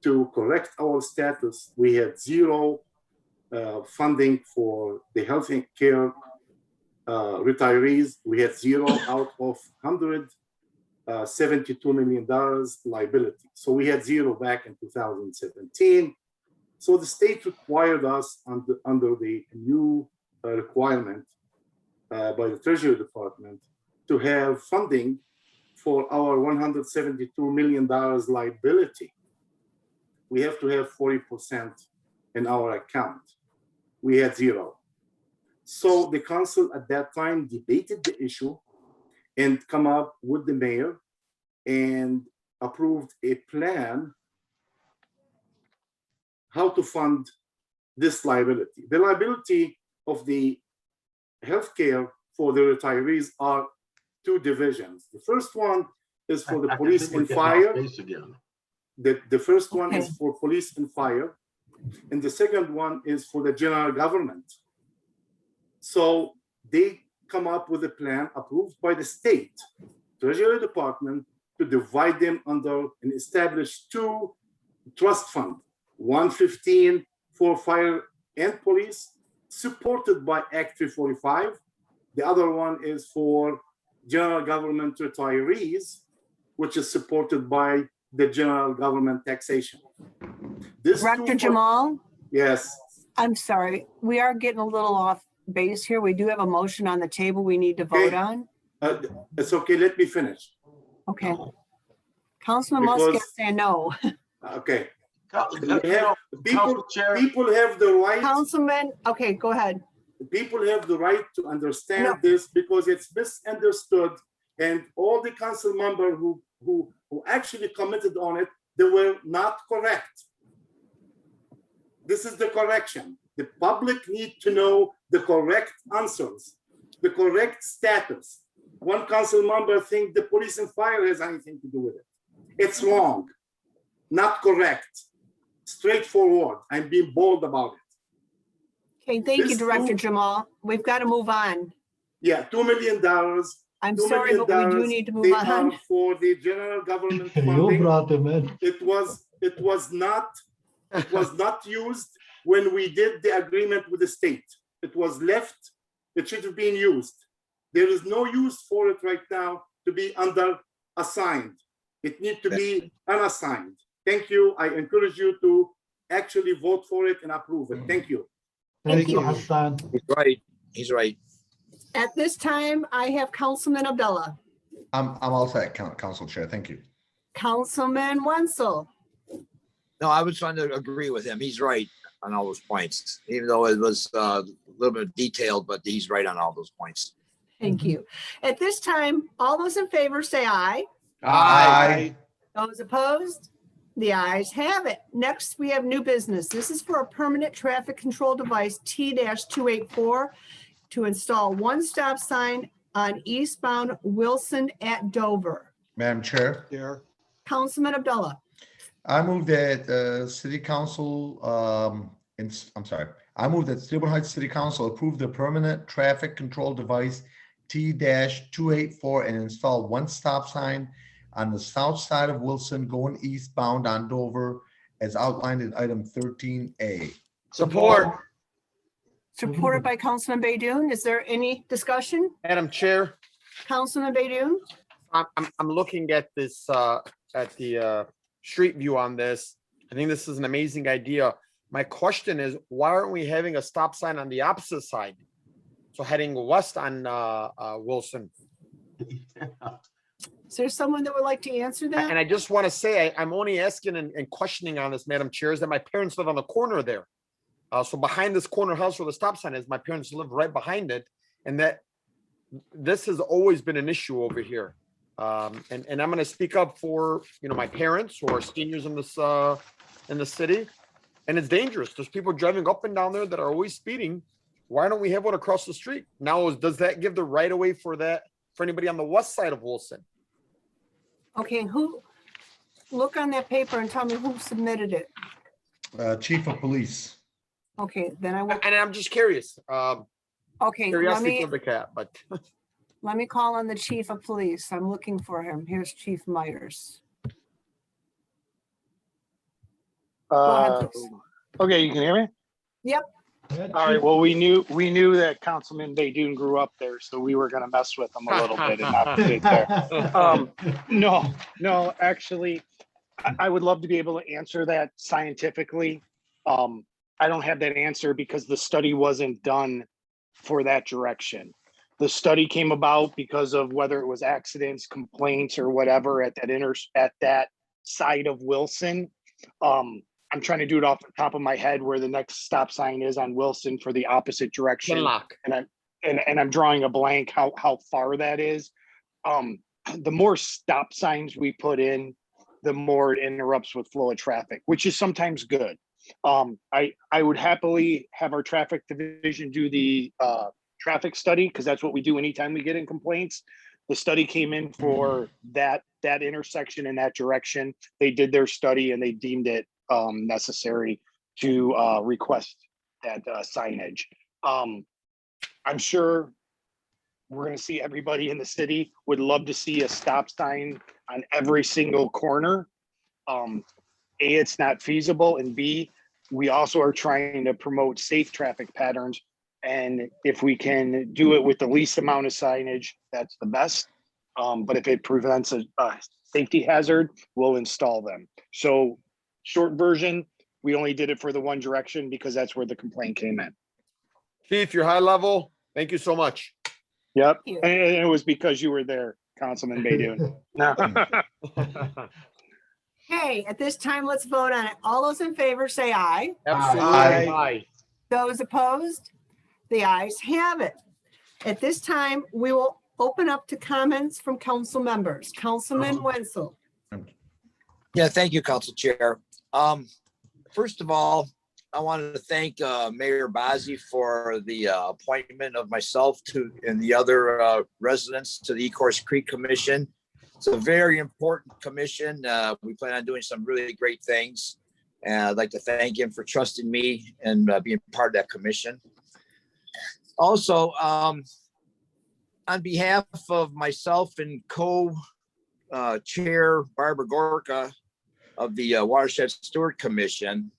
to correct our status. We had 0 funding for the health care retirees. We had 0 out of $172 million liability. So we had 0 back in 2017. So the state required us under the new requirement by the Treasury Department to have funding for our $172 million liability. We have to have 40% in our account. We had 0. So the council at that time debated the issue and come up with the mayor and approved a plan how to fund this liability. The liability of the healthcare for the retirees are 2 divisions. The first one is for the police and fire. The first one is for police and fire. And the second one is for the general government. So they come up with a plan approved by the state Treasury Department to divide them under and establish 2 trust funds, 115 for fire and police, supported by Act 345. The other one is for general government retirees, which is supported by the general government taxation. Director Jamal? Yes. I'm sorry, we are getting a little off base here. We do have a motion on the table we need to vote on. It's okay, let me finish. Okay. Councilman Muscat saying no. Okay. Council Chair. People have the right. Councilman, okay, go ahead. People have the right to understand this because it's misunderstood, and all the council members who actually commented on it, they were not correct. This is the correction. The public need to know the correct answers, the correct status. One council member thinks the police and fire has anything to do with it. It's wrong, not correct. straightforward. I'm being bold about it. Okay, thank you, This Director too- Jamal. We've got to move on. Yeah, $2 million. I'm $2 sorry, million, but we do need to move they on. are for the general government You funding. brought him in. It was not used when we did the agreement with the state. It was left, it should have been used. There is no use for it right now to be under assigned. It needs to be unassigned. Thank you. I encourage you to actually vote for it and approve it. Thank you. Thank you, you. Hassan. He's right. He's right. At this time, I have Councilman Abdullah, I'm all set, Council Chair. Thank you. Councilman Wenzel, No, I was trying to agree with him. He's right on all those points, even though it was a little bit detailed, but he's right on all those points. thank you. At this time, all those in favor say aye. Aye. Those opposed? The ayes have it. Next, we have new business. This is for a permanent traffic control device T-284 to install one stop sign on eastbound Wilson at Dover. Madam Chair, Chair. Councilman Abdullah, I move that City Council, I move that Dearborn Heights City Council approve the permanent traffic control device T-284 and install one stop sign on the south side of Wilson going eastbound on Dover as outlined in item 13A. Support. supported by Councilman Baydoun. Is there any discussion? Madam Chair, Councilman Baydoun? I'm looking at this, at the street view on this. I think this is an amazing idea. My question is, why aren't we having a stop sign on the opposite side? So heading west on Wilson. Is there someone that would like to answer that? And I just want to say, I'm only asking and questioning on this, Madam Chair, is that my parents live on the corner there. So behind this corner house where the stop sign is, my parents live right behind it. And that this has always been an issue over here. And I'm going to speak up for, my parents who are seniors in this, in the city. And it's dangerous. There's people driving up and down there that are always speeding. Why don't we have one across the street? Now, does that give the right of way for anybody on the west side of Wilson? Okay, look on that paper and tell me who submitted it. Chief of Police. Okay, then I will, And I'm just curious. okay, Curiosity for the cat, but let me call on the chief of police. I'm looking for him. Here's Chief Myers. Go ahead, please. Okay, you can hear me? Yep. All right, well, we knew that Councilman Baydoun grew up there, so we were gonna mess with him a little bit and not put it there. No, actually, I would love to be able to answer that scientifically. I don't have that answer because the study wasn't done for that direction. The study came about because of whether it was accidents, complaints, or whatever at that side of Wilson. I'm trying to do it off the top of my head where the next stop sign is on Wilson for the opposite direction. Kinlock. And I'm drawing a blank how far that is. The more stop signs we put in, the more it interrupts with flow of traffic, which is sometimes good. I would happily have our traffic division do the traffic study because that's what we do anytime we get in complaints. The study came in for that intersection in that direction. They did their study and they deemed it necessary to request that signage. I'm sure we're going to see everybody in the city would love to see a stop sign on every single corner. A, it's not feasible, and B, we also are trying to promote safe traffic patterns. And if we can do it with the least amount of signage, that's the best. But if it prevents a safety hazard, we'll install them. So short version, we only did it for the one direction because that's where the complaint came in. Chief, you're high level. Thank you so much. Yep. Thank you. And it was because you were there, Councilman Baydoun. Okay, at this time, let's vote on it. All those in favor say aye. Absolutely. Aye. Aye. Those opposed? The ayes have it. At this time, we will open up to comments from council members. Councilman Wenzel. Yeah, thank you, Council Chair. First of all, I wanted to thank Mayor Bazey for the appointment of myself and the other residents to the Ecorse Creek Commission. It's a very important commission. We plan on doing some really great things. And I'd like to thank him for trusting me and being part of that commission. Also, on behalf of myself and co-chair Barbara Gorka of the Watershed Steward Commission,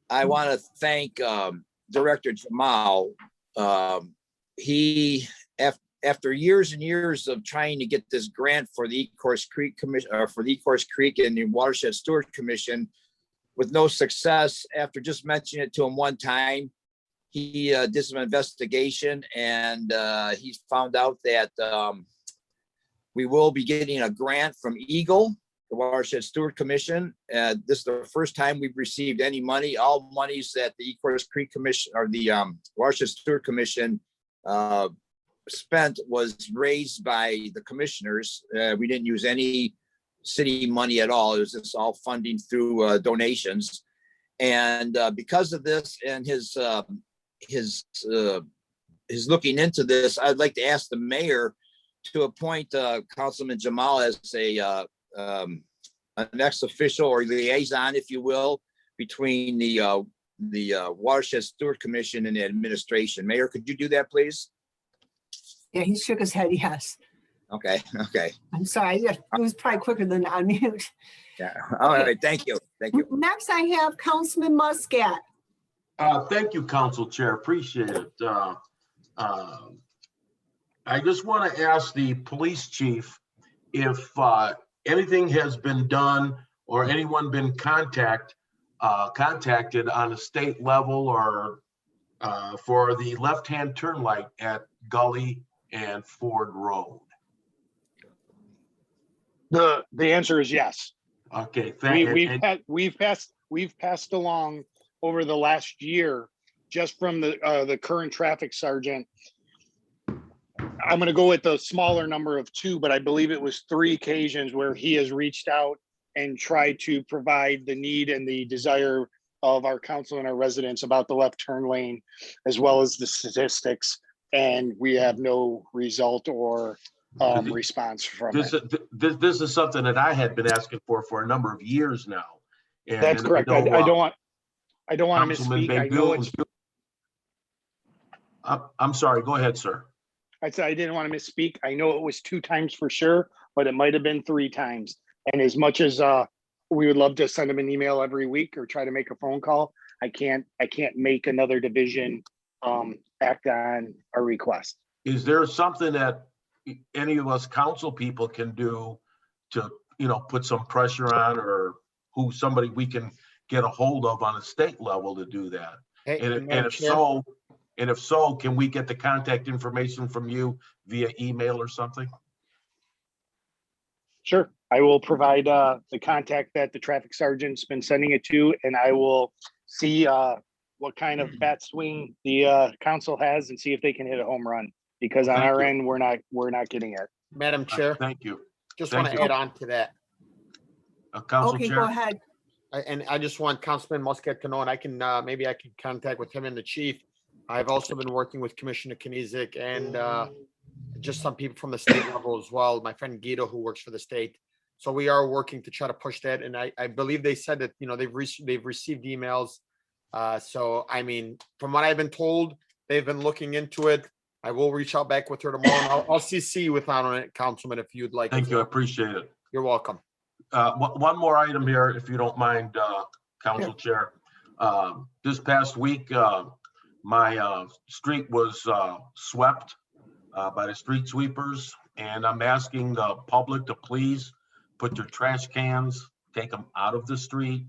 I want to thank Director Jamal. He, after years and years of trying to get this grant for the Ecorse Creek Commission, or for the Ecorse Creek and the Watershed Steward Commission, with no success, after just mentioning it to him one time, he did some investigation, and he found out that we will be getting a grant from Eagle, the Watershed Steward Commission. This is the first time we've received any money. All monies that the Ecorse Creek Commission or the Watershed Steward Commission spent was raised by the commissioners. We didn't use any city money at all. It was just all funding through donations. And because of this and his looking into this, I'd like to ask the mayor to appoint Councilman Jamal as an ex official or liaison, if you will, between the Watershed Steward Commission and the administration. Mayor, could you do that, please? Yeah, he shook his head, yes. Okay. I'm sorry, it was probably quicker than unmute. Yeah. All right. Thank you. Next, I have Councilman Muscat. Thank you, Council Chair. Appreciate it. I just want to ask the police chief if anything has been done or anyone been contacted on a state level or for the left-hand turn light at Gully and Ford Road. The answer is yes. Okay, We've passed along over the last year, just from the current traffic sergeant. I'm going to go with the smaller number of 2, but I believe it was 3 occasions where he has reached out and tried to provide the need and the desire of our council and our residents about the left turn lane, as well as the statistics. And we have no result or response from it. This is something that I had been asking for a number of years now. And that's correct. I don't want to misspeak. I know it's. I'm sorry. Go ahead, sir. I said I didn't want to misspeak. I know it was 2 times for sure, but it might have been 3 times. And as much as we would love to send them an email every week or try to make a phone call, I can't make another division act on a request. Is there something that any of us council people can do to, put some pressure on, or somebody we can get a hold of on a state level to do that? Hey, and if so, can we get the contact information from you via email or something? Sure. I will provide the contact that the traffic sergeant's been sending it to, and I will see what kind of bat swing the council has and see if they can hit a home run, because on our end, we're not getting it. Madam Chair. Thank you. Just want to add on to that. Council Okay, Chair. go ahead. And I just want Councilman Muscat to know, and I can maybe I can contact with him and the chief. I've also been working with Commissioner Kniezek and just some people from the state level as well. My friend Guido, who works for the state. So we are working to try to push that. And I believe they said that, they've received emails. So, I mean, from what I've been told, they've been looking into it. I will reach out back with her tomorrow. And I'll CC you with on it, Councilman, if you'd like. Thank you. I appreciate it. You're welcome. One more item here, if you don't mind, Council Chair. This past week, my street was swept by the street sweepers, and I'm asking the public to please put your trash cans, take them out of the street,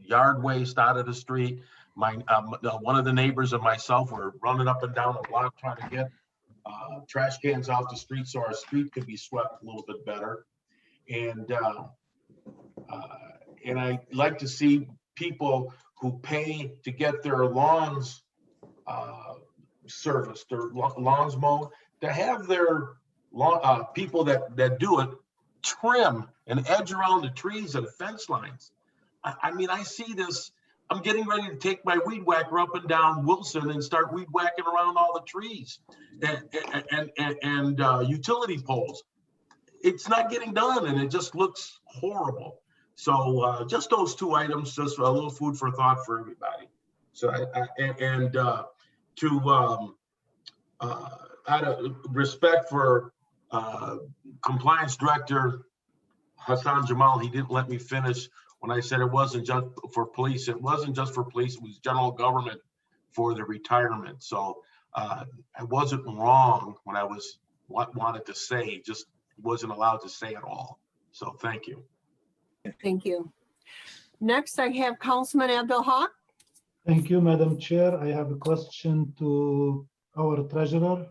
yard waste out of the street. One of the neighbors and myself were running up and down the block trying to get trash cans out the street so our street could be swept a little bit better. And I like to see people who pay to get their lawns serviced, their lawns mowed, to have their people that do it trim and edge around the trees and fence lines. I mean, I see this. I'm getting ready to take my weed whacker up and down Wilson and start weed whacking around all the trees and utility poles. It's not getting done, and it just looks horrible. So just those two items, just a little food for thought for everybody. So out of respect for Compliance Director Hassan Jamal, he didn't let me finish when I said it wasn't just for police. It wasn't just for police, it was general government for the retirement. So I wasn't wrong when I was wanted to say, just wasn't allowed to say it all. So thank you. Thank you. Next, I have Councilman Abdul Haq. Thank you, Madam Chair. I have a question to our treasurer.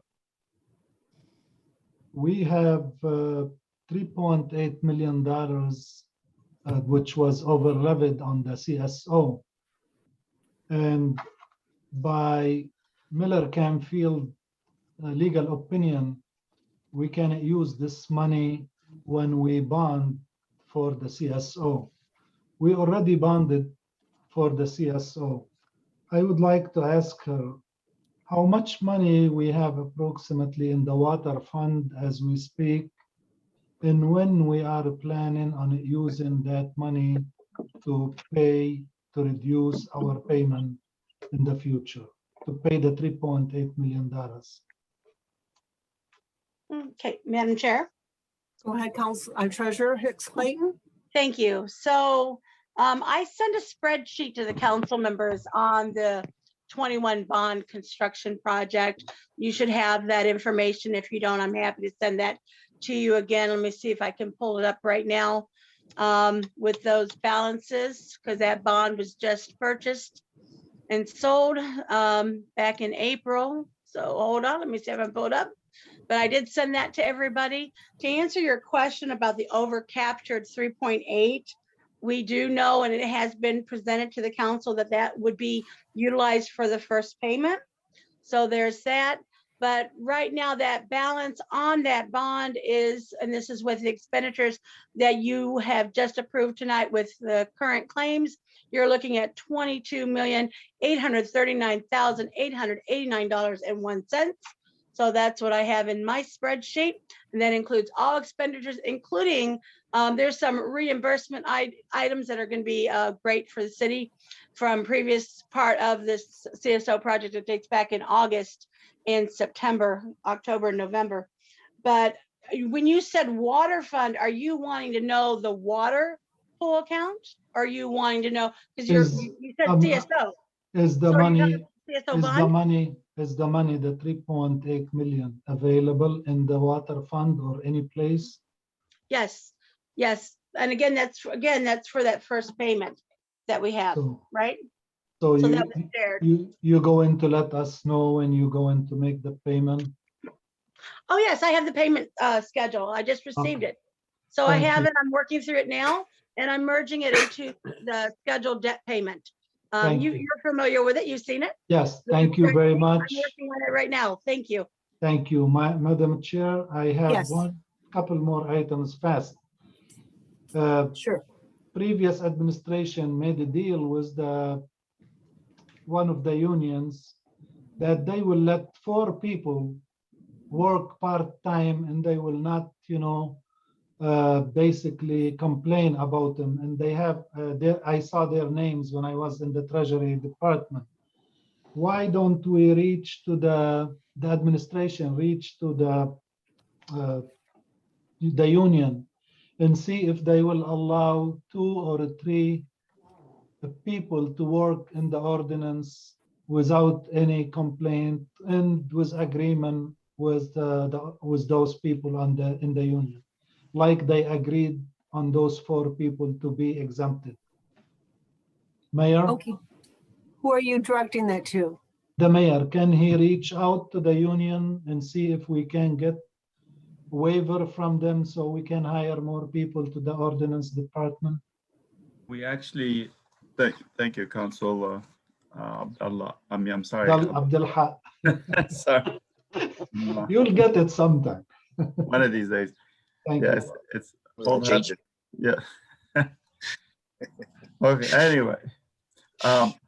We have $3.8 million, which was over levied on the CSO. And by Miller Camfield legal opinion, we can use this money when we bond for the CSO. We already bonded for the CSO. I would like to ask her how much money we have approximately in the water fund as we speak, and when we are planning on using that money to reduce our payment in the future, to pay the $3.8 million. Okay, Madam Chair. Go ahead, Treasurer Hicks Clayton. Thank you. So I sent a spreadsheet to the council members on the 21 bond construction project. You should have that information. If you don't, I'm happy to send that to you again. Let me see if I can pull it up right now with those balances, because that bond was just purchased and sold back in April. So hold on, let me see if I can pull it up. But I did send that to everybody. To answer your question about the over-captured 3.8, we do know, and it has been presented to the council, that that would be utilized for the first payment. So there's that. But right now, that balance on that bond is, and this is with the expenditures that you have just approved tonight with the current claims, you're looking at $22,839,889.01. So that's what I have in my spreadsheet. And that includes all expenditures, including there's some reimbursement items that are going to be great for the city from previous part of this CSO project that dates back in August and September, October, November. But when you said water fund, are you wanting to know the water pool account? Or are you wanting to know, because you said CSO. Is the So money, CSO is bond? the money, the 3.8 million available in the water fund or any place? Yes, yes. And again, that's for that first payment that we have, right? So that was shared. you're going to let us know when you're going to make the payment? Oh, yes, I have the payment schedule. I just received it. So I have it, I'm working through it now, and I'm merging it into the scheduled debt payment. You're familiar with it, you've seen it? Yes, thank you very much. I'm working on it right now. Thank you. Thank you, Madam Chair. I have couple more items fast. Sure. Previous administration made a deal with one of the unions that they will let 4 people work part-time, and they will not, basically complain about them. And they have, I saw their names when I was in the Treasury Department. Why don't we reach to the administration, reach to the union and see if they will allow 2 or 3 people to work in the ordinance without any complaint and with agreement with with those people in the union, like they agreed on those 4 people to be exempted. Mayor? Okay. Who are you directing that to? The mayor. Can he reach out to the union and see if we can get waiver from them so we can hire more people to the ordinance department? We actually, thank you, Council Abdullah. I'm sorry. Abdul Haq. Sorry. You'll get it sometime. One of these days. Thank you. It's change it. Yeah. Okay. Anyway,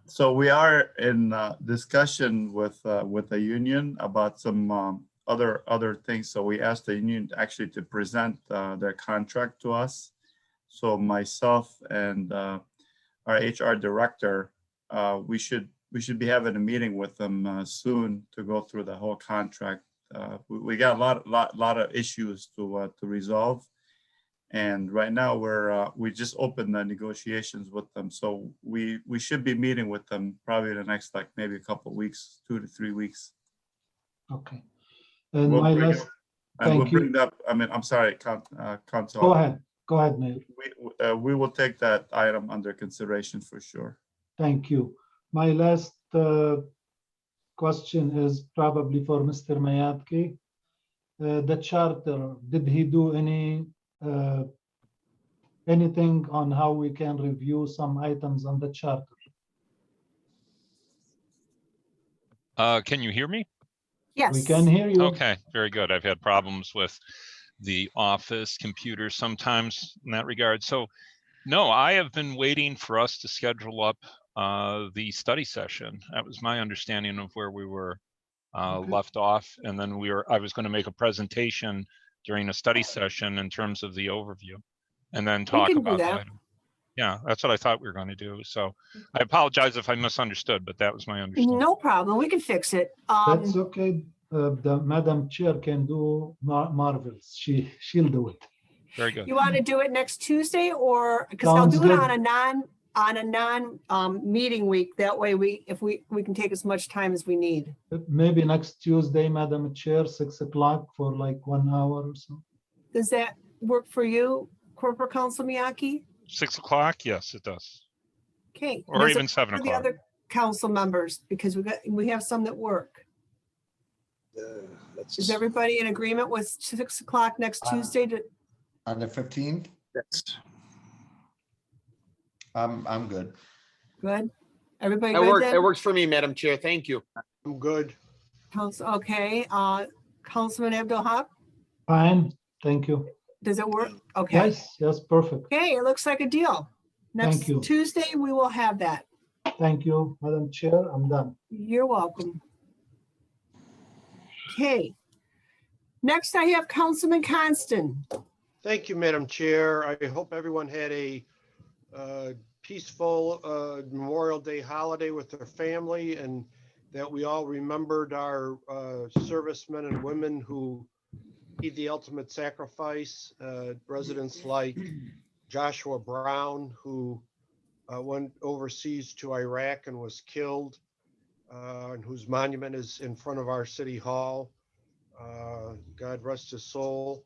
so we are in discussion with the union about some other things. So we asked the union actually to present their contract to us. So myself and our HR director, we should be having a meeting with them soon to go through the whole contract. We got a lot of issues to resolve. And right now we just opened the negotiations with them. So we should be meeting with them probably the next, like maybe a couple of weeks, 2 to 3 weeks. Okay. And We'll my bring last, it- And we'll thank you. bring that, I mean, I'm sorry, Council. Go ahead, Mayor. We will take that item under consideration for sure. Thank you. My last question is probably for Mr. Mayatki. The charter, did he do anything on how we can review some items on the charter? Can you hear me? Yes. We can hear you. Okay, very good. I've had problems with the office computer sometimes in that regard. So no, I have been waiting for us to schedule up the study session. That was my understanding of where we were left off. And then I was going to make a presentation during a study session in terms of the overview and then talk about the item. Yeah, that's what I thought we were going to do. So I apologize if I misunderstood, but that was my understanding. No problem. We can fix it. That's okay. The Madam Chair can do marvels. She'll do it. Very good. You want to do it next Tuesday, or because I'll Sounds do it good. on a non meeting week. That way we can take as much time as we need. Maybe next Tuesday, Madam Chair, 6 o'clock for like 1 hour or so. Does that work for you, Corporate Counsel Miyake? 6 o'clock? Yes, it does. Okay. Or Does it even work 7 for the o'clock. other council members, because we have some that work. Is everybody in agreement with 6 o'clock next Tuesday? On the 15th? Yes. I'm good. Good. Everybody It good works. then? It works for me, Madam Chair. Thank you. I'm good. Okay. Councilman Abdul Haq, Fine, thank you. does it work? Okay. Yes, perfect. Okay, it looks like a deal. Thank Next you. Tuesday, we will have that. Thank you, Madam Chair. I'm done. You're welcome. Okay. Next, I have Councilman Constant. Thank you, Madam Chair. I hope everyone had a peaceful Memorial Day holiday with their family, and that we all remembered our servicemen and women who paid the ultimate sacrifice. Residents like Joshua Brown, who went overseas to Iraq and was killed, and whose monument is in front of our city hall. God rest his soul.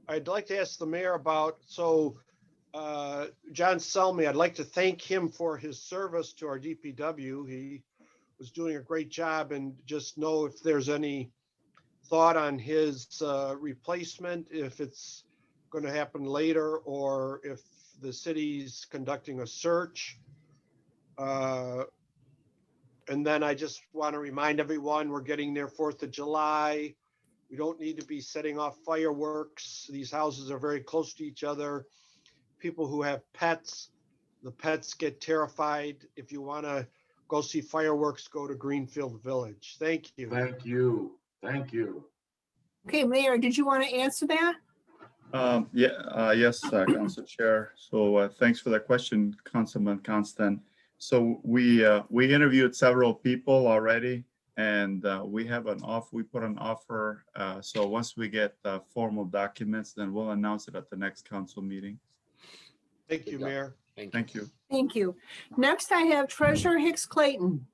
I'd like to ask the mayor about, John Selmy, I'd like to thank him for his service to our DPW. He was doing a great job, and just know if there's any thought on his replacement, if it's going to happen later, or if the city's conducting a search. And then I just want to remind everyone, we're getting near 4th of July. We don't need to be setting off fireworks. These houses are very close to each other. People who have pets, the pets get terrified. If you want to go see fireworks, go to Greenfield Village. Thank you. Thank you. Thank you. Okay, Mayor, did you want to answer that? Yes, Council Chair. So thanks for that question, Councilman Constant. So we interviewed several people already, and we put an offer. So once we get formal documents, then we'll announce it at the next council meeting. Thank you, Mayor. Thank you. Thank you. Next, I have Treasurer Hicks Clayton.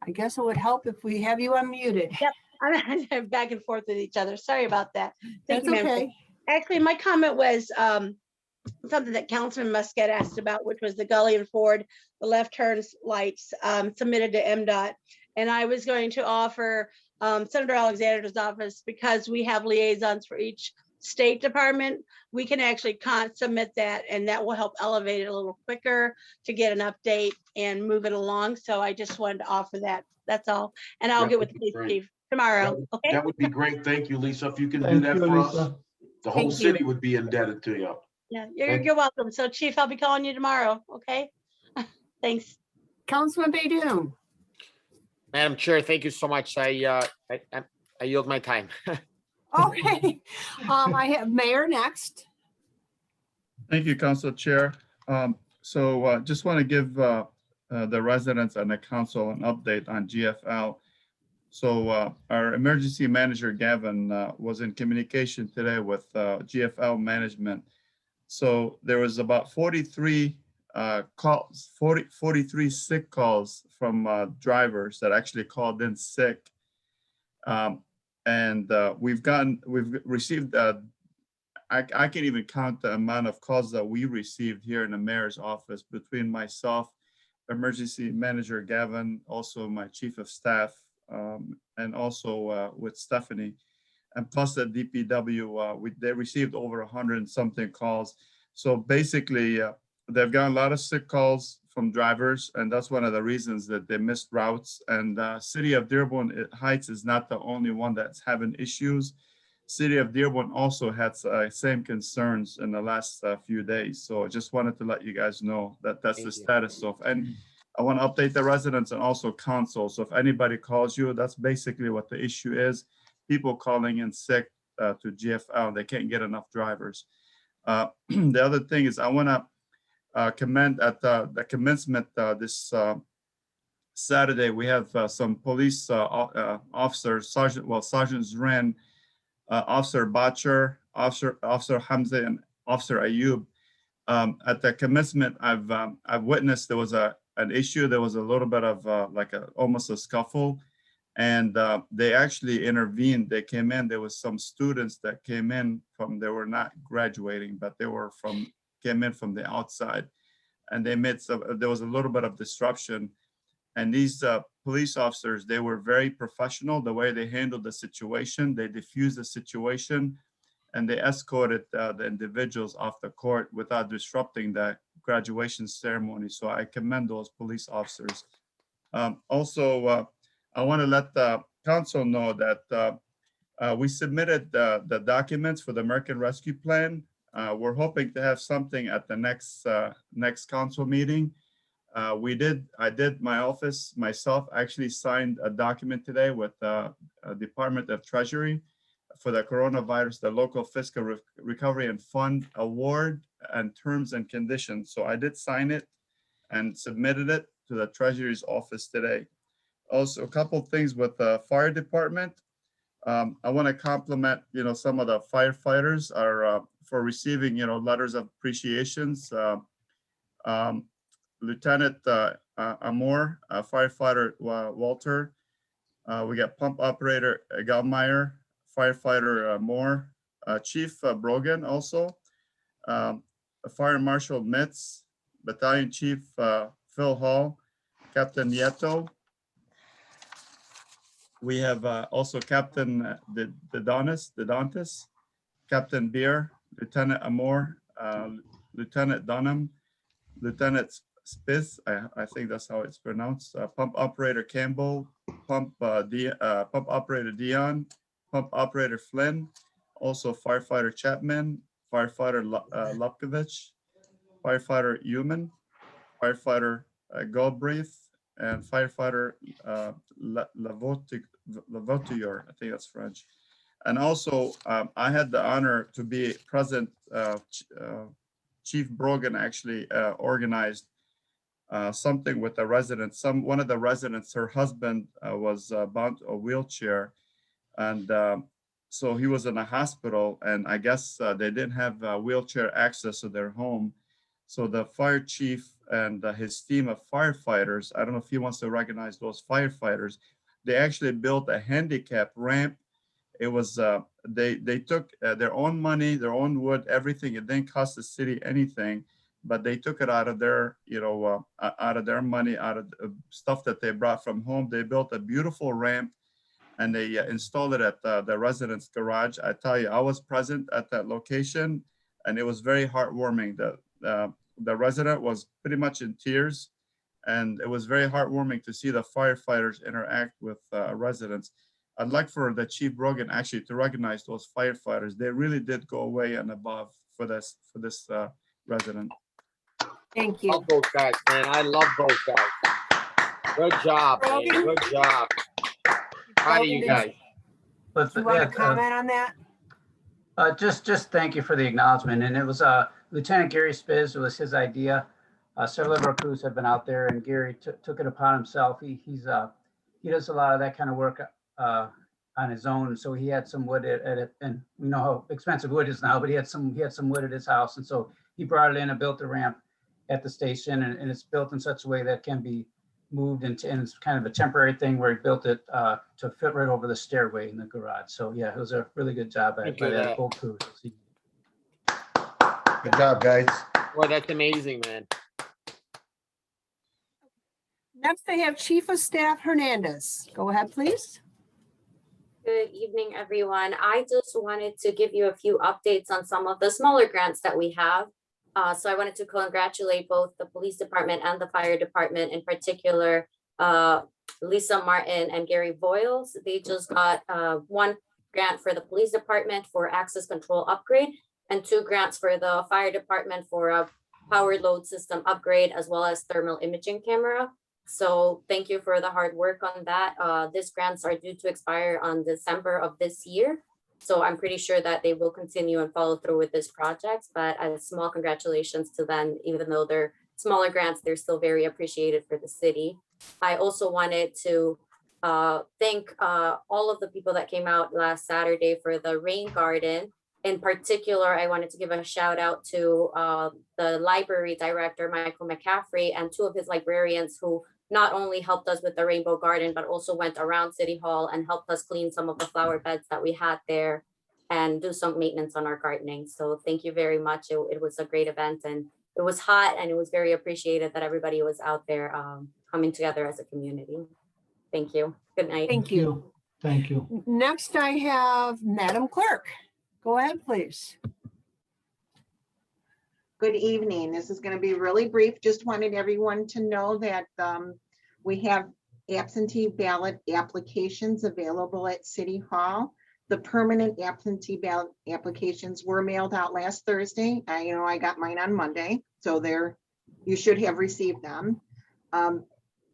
I guess it would help if we have you unmuted. Yep, I'm back and forth with each other. Sorry about that. Thank That's you, ma'am. okay. Actually, my comment was something that Councilman Muscat asked about, which was the Gully and Ford, the left turn lights submitted to MDOT. And I was going to offer Senator Alexander's office, because we have liaisons for each state department, we can actually submit that, and that will help elevate it a little quicker to get an update and move it along. So I just wanted to offer that. That's all. And I'll get with the police chief tomorrow. Okay. That would be great. Thank you, Lisa. If you can do Thank that you, for us, Lisa. the whole Thank you. city would be indebted to you. Yeah, you're welcome. So Chief, I'll be calling you tomorrow. Okay. Thanks. Councilman Baydoun. Madam Chair, thank you so much. I I yield my time. Okay, I have Mayor next. Thank you, Council Chair. So just want to give the residents and the council an update on GFL. So our emergency manager, Gavin, was in communication today with GFL management. So there was about 43 calls, 43 sick calls from drivers that actually called in sick. And we've received, I can't even count the amount of calls that we received here in the mayor's office between myself, emergency manager Gavin, also my chief of staff, and also with Stephanie, and plus the DPW, they received over 100 and something calls. So basically, they've gotten a lot of sick calls from drivers, and that's one of the reasons that they missed routes. And City of Dearborn Heights is not the only one that's having issues. City of Dearborn also had same concerns in the last few days. So I just wanted to let you guys know that that's the status of, and I want to update the residents and also council. So if anybody calls you, that's basically what the issue is. People calling in sick to GFL, they can't get enough drivers. The other thing is I want to commend at the commencement this Saturday, we have some police officers, Sergeant Zren, Officer Bacher, Officer Hamza, and Officer Ayub. At the commencement, I've witnessed there was an issue. There was a little bit of almost a scuffle, and they actually intervened. They came in. There was some students that came in from. They were not graduating, but they were came in from the outside, and they made some. There was a little bit of disruption, and these police officers, they were very professional. The way they handled the situation, they diffused the situation, and they escorted the individuals off the court without disrupting the graduation ceremony. So I commend those police officers. Also, I want to let the council know that we submitted the documents for the American Rescue Plan. We're hoping to have something at the next council meeting. My office myself actually signed a document today with the Department of Treasury for the coronavirus, the local fiscal recovery and fund award and terms and conditions. So I did sign it and submitted it to the Treasury's office today. Also, a couple of things with the fire department. I want to compliment, some of the firefighters are for receiving, letters of appreciations. Lieutenant Amor, firefighter Walter. We got pump operator Galmeyer, firefighter Moore, Chief Brogan also, Fire Marshal Mitz, Battalion Chief Phil Hall, Captain Nieto. We have also Captain Dedontis, Captain Beer, Lieutenant Amor, Lieutenant Dunham, Lieutenant Spitz, I think that's how it's pronounced. Pump operator Campbell, pump operator Dion, pump operator Flynn, also firefighter Chapman, firefighter Lopkovich, firefighter Human, firefighter Goldbreath, and firefighter Lavotier, I think that's French. And also, I had the honor to be present. Chief Brogan actually organized something with the residents. One of the residents, her husband was bound to a wheelchair, and so he was in a hospital, and I guess they didn't have wheelchair access to their home. So the fire chief and his team of firefighters, I don't know if he wants to recognize those firefighters, they actually built a handicap ramp. It was, they took their own money, their own wood, everything. It didn't cost the city anything, but they took it out of their, out of their money, out of stuff that they brought from home. They built a beautiful ramp, and they installed it at the residence garage. I tell you, I was present at that location, and it was very heartwarming. The resident was pretty much in tears, and it was very heartwarming to see the firefighters interact with residents. I'd like for the Chief Brogan actually to recognize those firefighters. They really did go away and above for this resident. Thank you. Love those guys, man. I love those guys. Good job, man. Good job. Proud of you guys. But Do you want to yeah, comment on that? just thank you for the acknowledgement. And it was Lieutenant Gary Spiz, it was his idea. Several of our crews have been out there, and Gary took it upon himself. He does a lot of that kind of work on his own. So he had some wood at it, and we know how expensive wood is now, but he had some wood at his house, and so he brought it in and built the ramp at the station, and it's built in such a way that can be moved into, and it's kind of a temporary thing where he built it to fit right over the stairway in the garage. So yeah, it was a really good job by that whole crew. Good job, guys. Well, that's amazing, man. Next, I have Chief of Staff Hernandez. Go ahead, please. Good evening, everyone. I just wanted to give you a few updates on some of the smaller grants that we have. So I wanted to congratulate both the police department and the fire department, in particular, Lisa Martin and Gary Voiles. They just got one grant for the police department for access control upgrade, and 2 grants for the fire department for a power load system upgrade, as well as thermal imaging camera. So thank you for the hard work on that. These grants are due to expire on December of this year. So I'm pretty sure that they will continue and follow through with this project, but a small congratulations to them. Even though they're smaller grants, they're still very appreciated for the city. I also wanted to thank all of the people that came out last Saturday for the rain garden. In particular, I wanted to give a shout out to the library director, Michael McCaffrey, and 2 of his librarians who not only helped us with the rainbow garden, but also went around City Hall and helped us clean some of the flower beds that we had there and do some maintenance on our gardening. So thank you very much. It was a great event, and it was hot, and it was very appreciated that everybody was out there coming together as a community. Thank you. Good night. Thank you. Thank you. Next, I have Madam Clerk. Go ahead, please. Good evening. This is going to be really brief. Just wanted everyone to know that we have absentee ballot applications available at City Hall. The permanent absentee ballot applications were mailed out last Thursday. I got mine on Monday, so you should have received them.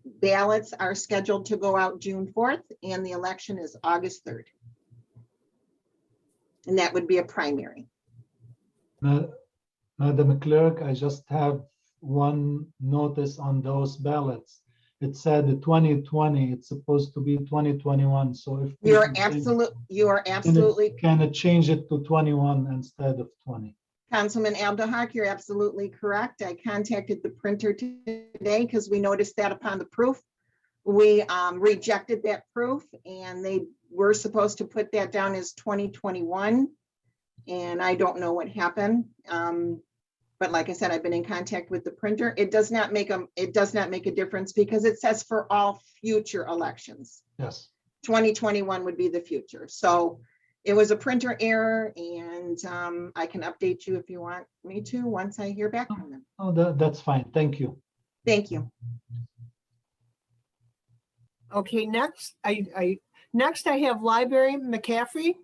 Ballots are scheduled to go out June 4th, and the election is August 3rd. And that would be a primary. Madam Clerk, I just have one notice on those ballots. It said 2020, it's supposed to be 2021. So if you are absolutely can it change it to 21 instead of 20? Councilman Abdelhak, you're absolutely correct. I contacted the printer today because we noticed that upon the proof. We rejected that proof, and they were supposed to put that down as 2021. And I don't know what happened. But like I said, I've been in contact with the printer. It does not make a difference because it says for all future elections. Yes. 2021 would be the future. So it was a printer error, and I can update you if you want me to once I hear back from them. Oh, that's fine. Thank you. Thank you. Okay, next I have Library McCaffrey.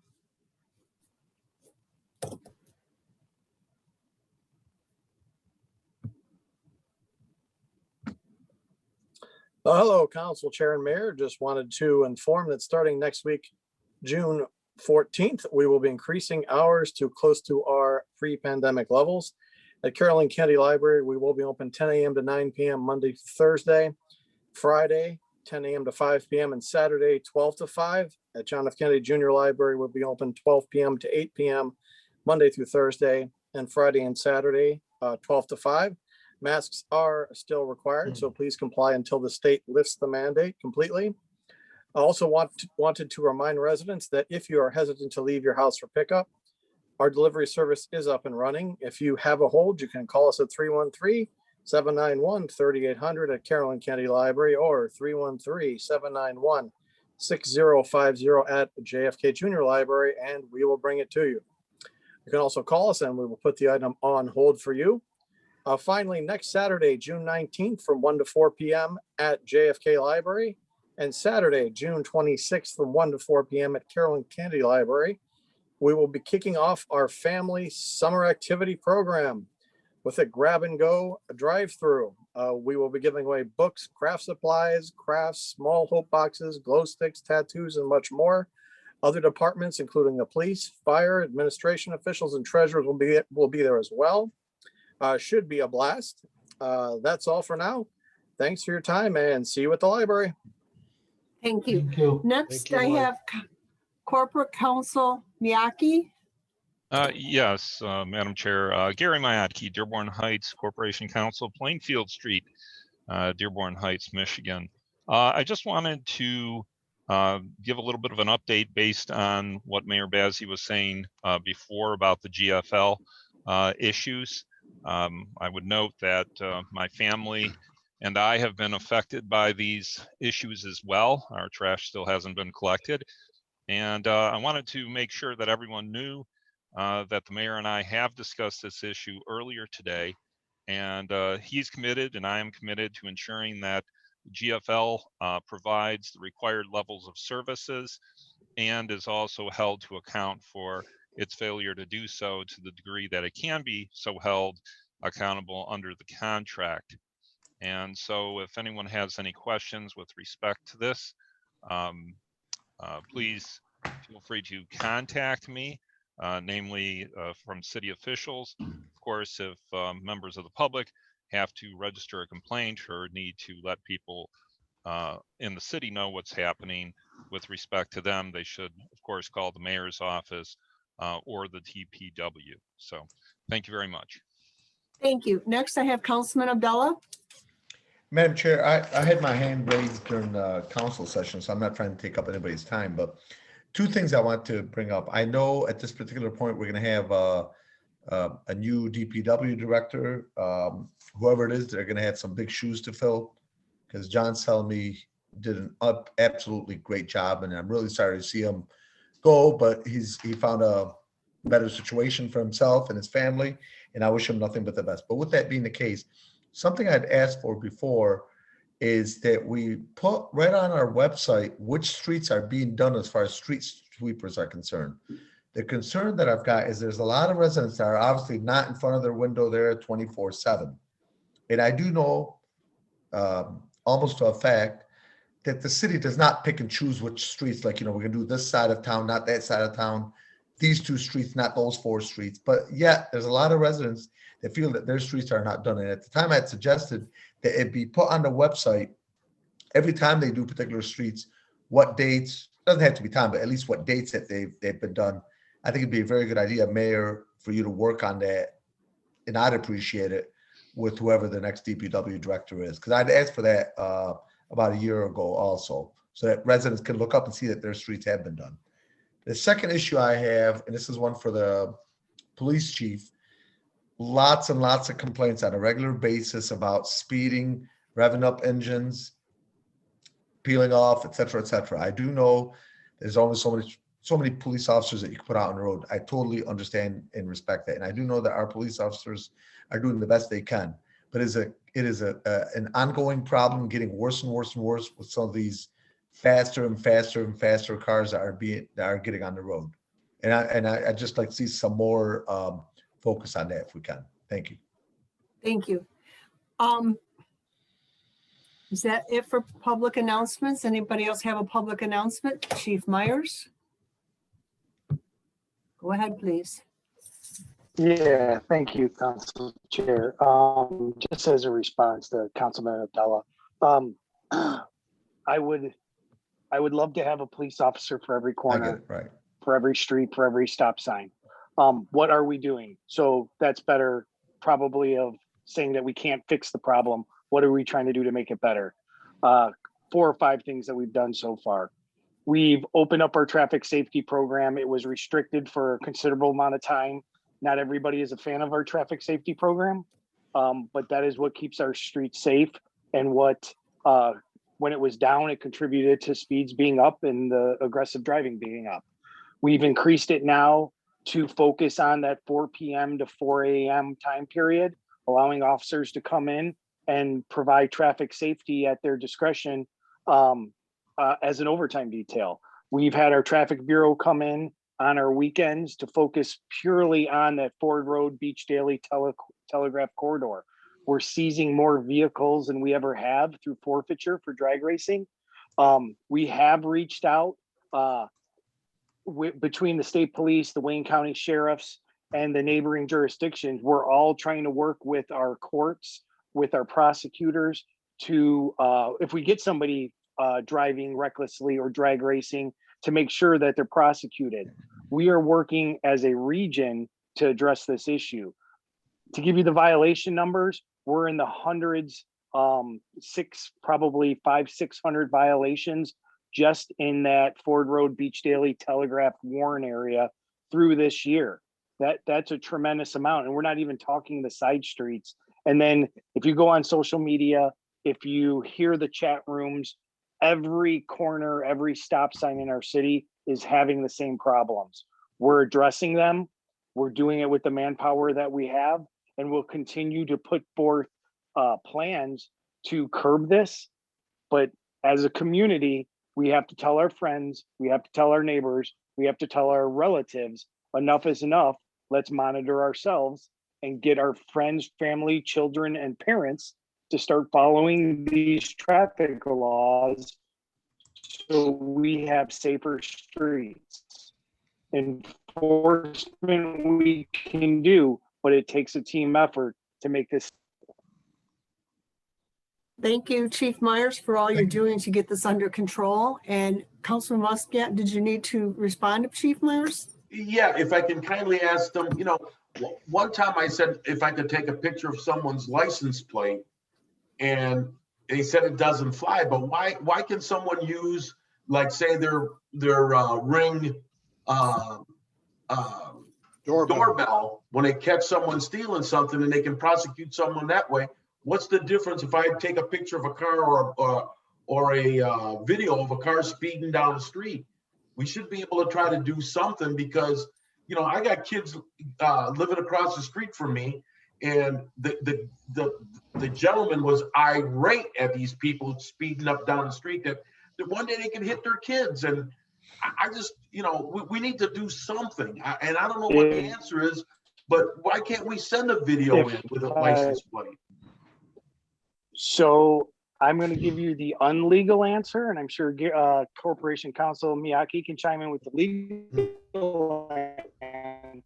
Hello, Council Chair and Mayor. Just wanted to inform that starting next week, June 14th, we will be increasing hours to close to our pre-pandemic levels. At Caroline County Library, we will be open 10 a.m. to 9 p.m. Monday through Thursday, Friday, 10 a.m. to 5 p.m. and Saturday, 12 to 5. At John F. Kennedy Junior Library, will be open 12 p.m. to 8 p.m. Monday through Thursday, and Friday and Saturday, 12 to 5. Masks are still required, so please comply until the state lifts the mandate completely. I also wanted to remind residents that if you are hesitant to leave your house for pickup, our delivery service is up and running. If you have a hold, you can call us at 313-791-3800 at Caroline County Library, or 313-791-6050 at JFK Junior Library, and we will bring it to you. You can also call us and we will put the item on hold for you. Finally, next Saturday, June 19th from 1 to 4 p.m. at JFK Library, and Saturday, June 26th from 1 to 4 p.m. at Caroline County Library, we will be kicking off our family summer activity program with a grab and go drive-through. We will be giving away books, craft supplies, crafts, small hope boxes, glow sticks, tattoos, and much more. Other departments, including the police, fire, administration officials, and treasurers will be there as well. Should be a blast. That's all for now. Thanks for your time and see you at the library. Thank you. Thank you. Next, you, I Mike. have Corporate Counsel Miyake. Yes, Madam Chair, Gary Myatke, Dearborn Heights Corporation Counsel, Plainfield Street, Dearborn Heights, Michigan. I just wanted to give a little bit of an update based on what Mayor Bazey was saying before about the GFL issues. I would note that my family and I have been affected by these issues as well. Our trash still hasn't been collected. And I wanted to make sure that everyone knew that the mayor and I have discussed this issue earlier today. And he's committed and I am committed to ensuring that GFL provides the required levels of services and is also held to account for its failure to do so to the degree that it can be so held accountable under the contract. And so if anyone has any questions with respect to this, please feel free to contact me, namely from city officials. Of course, if members of the public have to register a complaint or need to let people in the city know what's happening with respect to them, they should, of course, call the mayor's office or the DPW. So thank you very much. Thank you. Next, I have Councilman Abdullah. Madam Chair, I had my hand raised during the council session, so I'm not trying to take up anybody's time, but two things I want to bring up. I know at this particular point, we're going to have a new DPW director. Whoever it is, they're going to have some big shoes to fill because John Selmy did an absolutely great job, and I'm really sorry to see him go, but he found a better situation for himself and his family, and I wish him nothing but the best. But with that being the case, something I'd asked for before is that we put right on our website which streets are being done as far as street sweepers are concerned. The concern that I've got is there's a lot of residents that are obviously not in front of their window there 24/7. And I do know almost to a fact that the city does not pick and choose which streets, like, we're gonna do this side of town, not that side of town, these two streets, not those four streets. But yet there's a lot of residents that feel that their streets are not done. And at the time I had suggested that it be put on the website every time they do particular streets, what dates, doesn't have to be time, but at least what dates that they've been done. I think it'd be a very good idea, Mayor, for you to work on that. And I'd appreciate it with whoever the next DPW director is. Because I'd asked for that about a year ago also, so that residents can look up and see that their streets have been done. The second issue I have, and this is one for the police chief, lots and lots of complaints on a regular basis about speeding, revving up engines, peeling off, et cetera, et cetera. I do know there's only so many police officers that you can put out on the road. I totally understand and respect that. And I do know that our police officers are doing the best they can, but it is an ongoing problem, getting worse and worse and worse with some of these faster and faster and faster cars that are getting on the road. And I'd just like to see some more focus on that if we can. Thank you. Thank you. Is that it for public announcements? Anybody else have a public announcement? Chief Myers? Go ahead, please. Yeah, thank you, Council Chair. Just as a response to Councilman Abdullah, I would love to have a police officer for every I get corner, it, right. for every street, for every stop sign. What are we doing? So that's better probably of saying that we can't fix the problem. What are we trying to do to make it better? 4 or 5 things that we've done so far. We've opened up our traffic safety program. It was restricted for a considerable amount of time. Not everybody is a fan of our traffic safety program, but that is what keeps our streets safe. And what, when it was down, it contributed to speeds being up and the aggressive driving being up. We've increased it now to focus on that 4 p.m. to 4 a.m. time period, allowing officers to come in and provide traffic safety at their discretion as an overtime detail. We've had our traffic bureau come in on our weekends to focus purely on that Ford Road, Beach Daily Telegraph corridor. We're seizing more vehicles than we ever have through forfeiture for drag racing. We have reached out between the state police, the Wayne County sheriffs, and the neighboring jurisdictions, we're all trying to work with our courts, with our prosecutors to, if we get somebody driving recklessly or drag racing, to make sure that they're prosecuted. We are working as a region to address this issue. To give you the violation numbers, we're in the hundreds, probably 500-600 violations just in that Ford Road, Beach Daily, Telegraph, Warren area through this year. That's a tremendous amount. And we're not even talking the side streets. And then if you go on social media, if you hear the chat rooms, every corner, every stop sign in our city is having the same problems. We're addressing them. We're doing it with the manpower that we have, and we'll continue to put forth plans to curb this. But as a community, we have to tell our friends, we have to tell our neighbors, we have to tell our relatives, enough is enough. Let's monitor ourselves and get our friends, family, children, and parents to start following these traffic laws so we have safer streets. Enforcement we can do, but it takes a team effort to make this. Thank you, Chief Myers, for all you're doing to get this under control. And Councilman Muscat, did you need to respond to Chief Myers? Yeah, if I can kindly ask them, one time I said if I could take a picture of someone's license plate, and they said it doesn't fly, but why can someone use, like, say their Ring doorbell when they catch someone stealing something, and they can prosecute someone that way? What's the difference if I take a picture of a car or a video of a car speeding down the street? We should be able to try to do something, because I got kids living across the street from me, and the gentleman was irate at these people speeding up down the street that one day they can hit their kids. And I just, we need to do something. And I don't know what the answer is, but why can't we send a video in with a license plate? So I'm going to give you the unlegal answer, and I'm sure Corporation Counsel Miyake can chime in with the legal answer.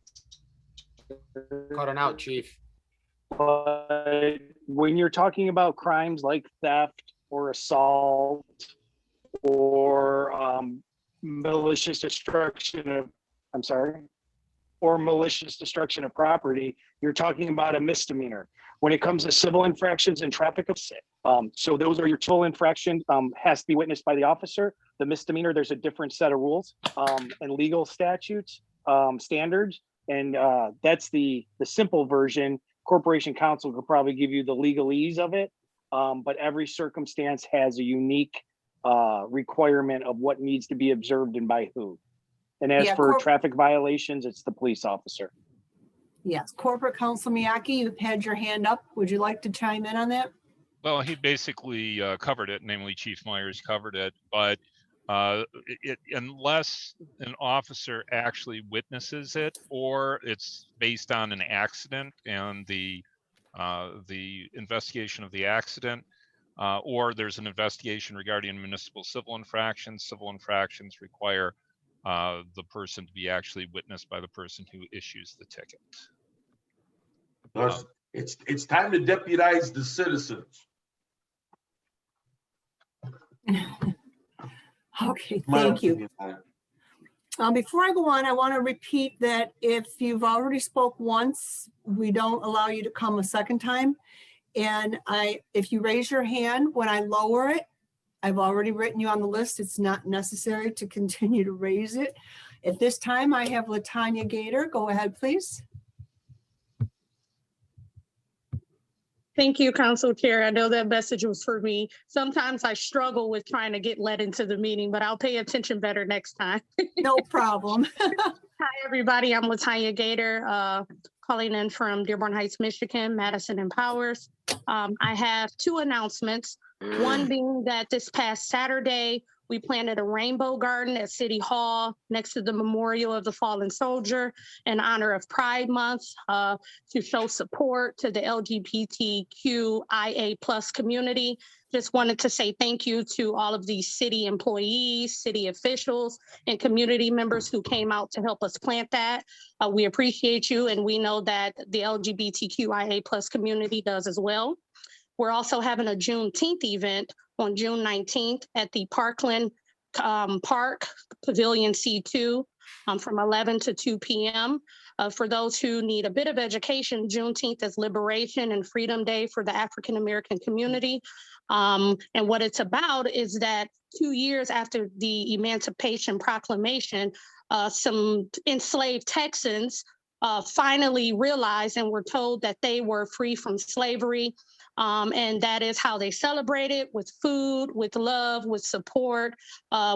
Cut it out, Chief. But when you're talking about crimes like theft or assault or malicious destruction of, malicious destruction of property, you're talking about a misdemeanor. When it comes to civil infractions and traffic offense, so those are your civil infraction, has to be witnessed by the officer. The misdemeanor, there's a different set of rules and legal statutes, standards, and that's the simple version. Corporation Counsel could probably give you the legalese of it, but every circumstance has a unique requirement of what needs to be observed and by who. And as for traffic violations, it's the police officer. Yes, Corporate Counsel Miyake, you've had your hand up. Would you like to chime in on that? Well, he basically covered it, namely Chief Myers covered it, but unless an officer actually witnesses it, or it's based on an accident and the investigation of the accident, or there's an investigation regarding municipal civil infractions require the person to be actually witnessed by the person who issues the ticket. It's time to deputize the citizens. Okay, thank you. Before I go on, I want to repeat that if you've already spoke once, we don't allow you to come a second time. And if you raise your hand, when I lower it, I've already written you on the list. It's not necessary to continue to raise it. At this time, I have Latanya Gator. Go ahead, please. Thank you, Council Chair. I know that message was for me. Sometimes I struggle with trying to get led into the meeting, but I'll pay attention better next time. No problem. Hi, everybody. I'm Latanya Gator, calling in from Dearborn Heights, Michigan, Madison and Powers. I have two announcements. One being that this past Saturday, we planted a rainbow garden at City Hall next to the Memorial of the Fallen Soldier in honor of Pride Month to show support to the LGBTQIA+ community. just wanted to say thank you to all of these city employees, city officials, and community members who came out to help us plant that. We appreciate you, and we know that the LGBTQIA+ community does as well. We're also having a Juneteenth event on June 19th at the Parkland Park Pavilion C2 from 11 to 2 p.m. For those who need a bit of education, Juneteenth is Liberation and Freedom Day for the African American community. And what it's about is that 2 years after the Emancipation Proclamation, some enslaved Texans finally realized and were told that they were free from slavery. And that is how they celebrate it, with food, with love, with support,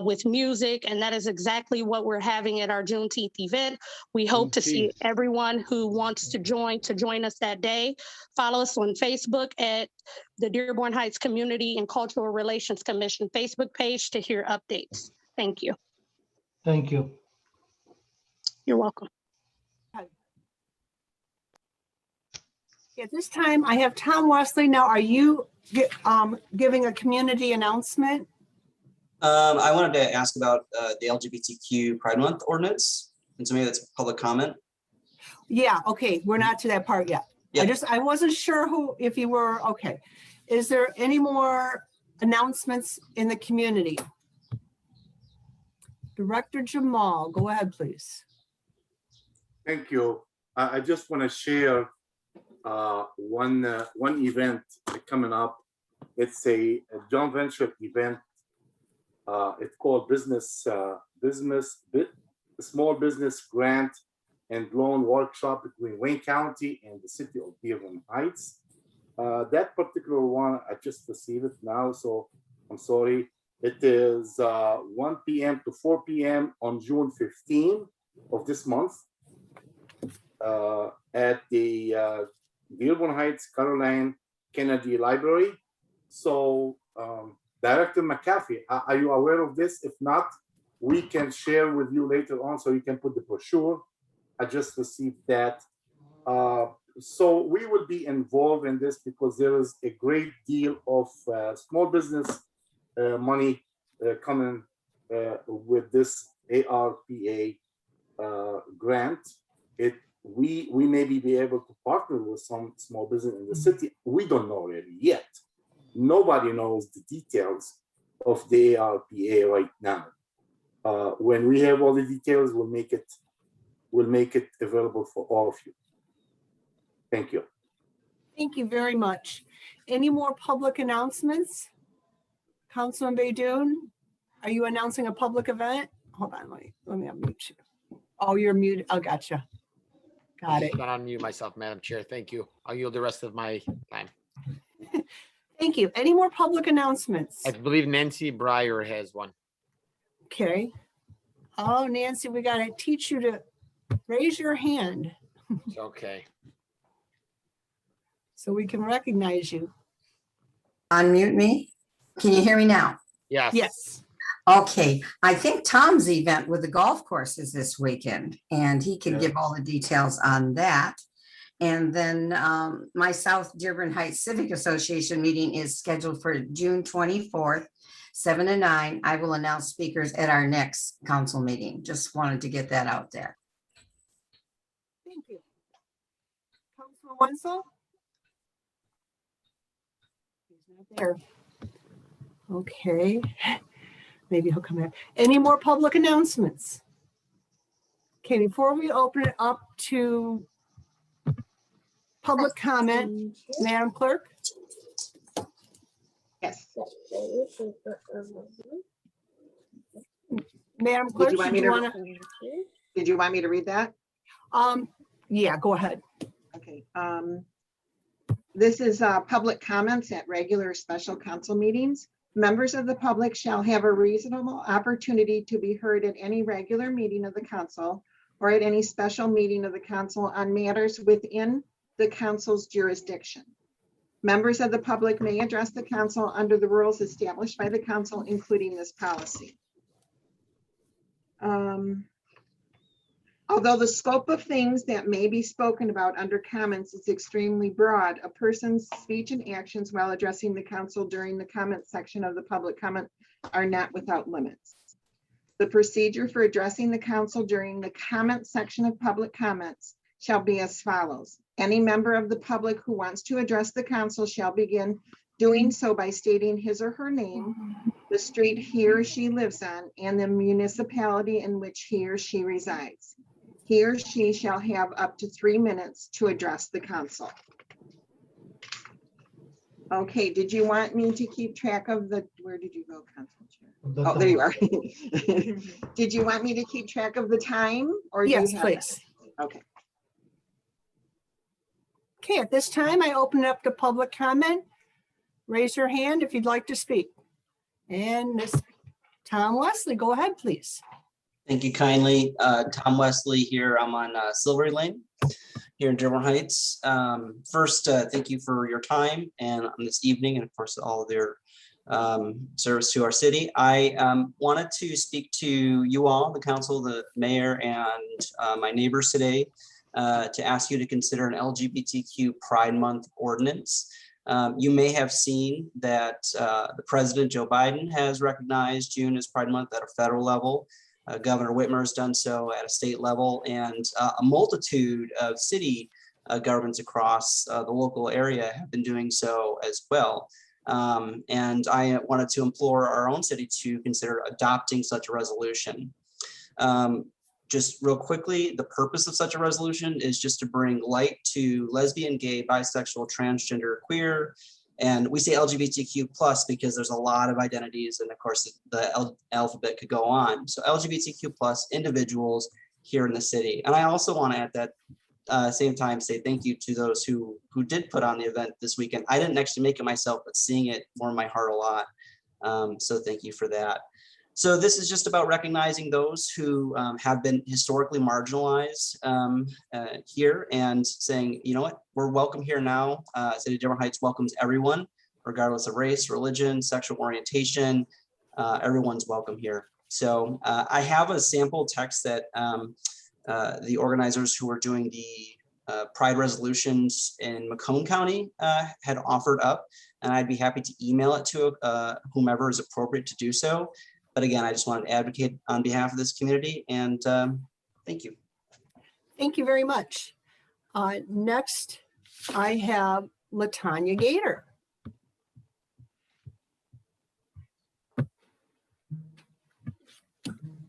with music. And that is exactly what we're having at our Juneteenth event. We hope to see everyone who wants to join us that day. Follow us on Facebook at the Dearborn Heights Community and Cultural Relations Commission Facebook page to hear updates. Thank you. Thank you. You're welcome. At this time, I have Tom Wesley. Now, are you giving a community announcement? I wanted to ask about the LGBTQ Pride Month ordinance, and so maybe that's public comment. Yeah, okay, we're not to that part yet. Yeah. I wasn't sure if you were, okay. Is there any more announcements in the community? Director Jamal, go ahead, please. Thank you. I just want to share one event coming up. It's a joint venture event. It's called Small Business Grant and Loan Workshop between Wayne County and the city of Dearborn Heights. That particular one, I just received it now, so I'm sorry. It is 1 p.m. to 4 p.m. on June 15 of this month at the Dearborn Heights Caroline Kennedy Library. So Director McAfee, are you aware of this? If not, we can share with you later on so you can put the brochure. I just received that. So we will be involved in this because there is a great deal of small business money coming with this ARPA grant. We maybe be able to partner with some small business in the city. We don't know really yet. Nobody knows the details of the ARPA right now. When we have all the details, we'll make it available for all of you. Thank you. Thank you very much. Any more public announcements? Councilman Baydoun, are you announcing a public event? Hold on, let me unmute you. Oh, you're muted. Oh, gotcha. Got it. Not unmute myself, Madam Chair. Thank you. I'll yield the rest of my time. Thank you. Any more public announcements? I believe Nancy Breyer has one. Okay. Oh, Nancy, we got to teach you to raise your hand Okay. so we can recognize you. Unmute me. Can you hear me now? Yes. Yes. Okay, I think Tom's event with the golf course is this weekend, and he can give all the details on that. And then my South Dearborn Heights Civic Association meeting is scheduled for June 24th, 7 to 9. I will announce speakers at our next council meeting. Just wanted to get that out there. Thank you. Councilman Wenzel? He's not there. Okay. Maybe he'll come back. Any more public announcements? Okay, before we open it up to public comment, Madam Clerk? Yes. Madam Clerk, Did you want me to read that? Yeah, go ahead. Okay. This is public comments at regular special council meetings. Members of the public shall have a reasonable opportunity to be heard at any regular meeting of the council or at any special meeting of the council on matters within the council's jurisdiction. Members of the public may address the council under the rules established by the council, including this policy. Although the scope of things that may be spoken about under comments is extremely broad, a person's speech and actions while addressing the council during the comment section of the public comment are not without limits. The procedure for addressing the council during the comment section of public comments shall be as follows. Any member of the public who wants to address the council shall begin doing so by stating his or her name, the street he or she lives on, and the municipality in which he or she resides. He or she shall have up to 3 minutes to address the council. Okay, did you want me to keep track of the, where did you go, Council Chair? Oh, there you are. Did you want me to keep track of the time or? Yes, please. Okay. Okay, at this time, I open up to public comment. Raise your hand if you'd like to speak. And Miss Tom Wesley, go ahead, please. Thank you kindly. Tom Wesley here. I'm on Silvery Lane here in Dearborn Heights. First, thank you for your time and on this evening, and of course, all of their service to our city. I wanted to speak to you all, the council, the mayor, and my neighbors today to ask you to consider an LGBTQ Pride Month ordinance. You may have seen that the President, Joe Biden, has recognized June as Pride Month at a federal level. Governor Whitmer has done so at a state level, and a multitude of city governments across the local area have been doing so as well. And I wanted to implore our own city to consider adopting such a resolution. Just real quickly, the purpose of such a resolution is just to bring light to lesbian, gay, bisexual, transgender, queer, and we say LGBTQ plus because there's a lot of identities, and of course the alphabet could go on. So LGBTQ plus individuals here in the city. And I also want to at that same time say thank you to those who did put on the event this weekend. I didn't actually make it myself, but seeing it warmed my heart a lot. So thank you for that. So this is just about recognizing those who have been historically marginalized here and saying, you know what, we're welcome here now. City of Dearborn Heights welcomes everyone, regardless of race, religion, sexual orientation. Everyone's welcome here. So I have a sample text that the organizers who are doing the Pride resolutions in Macomb County had offered up, and I'd be happy to email it to whomever is appropriate to do so. But again, I just wanted to advocate on behalf of this community, and thank you. Thank you very much. Next, I have LaTanya Gator.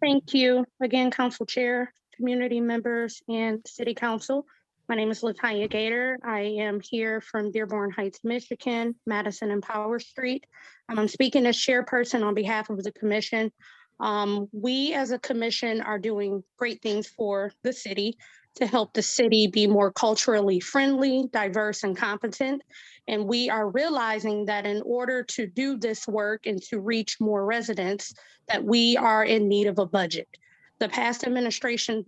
Thank you again, Council Chair, community members, and City Council. My name is LaTanya Gator. I am here from Dearborn Heights, Michigan, Madison and Power Street. I'm speaking as chairperson on behalf of the commission. We as a commission are doing great things for the city to help the city be more culturally friendly, diverse, and competent. And we are realizing that in order to do this work and to reach more residents, that we are in need of a budget. The past administration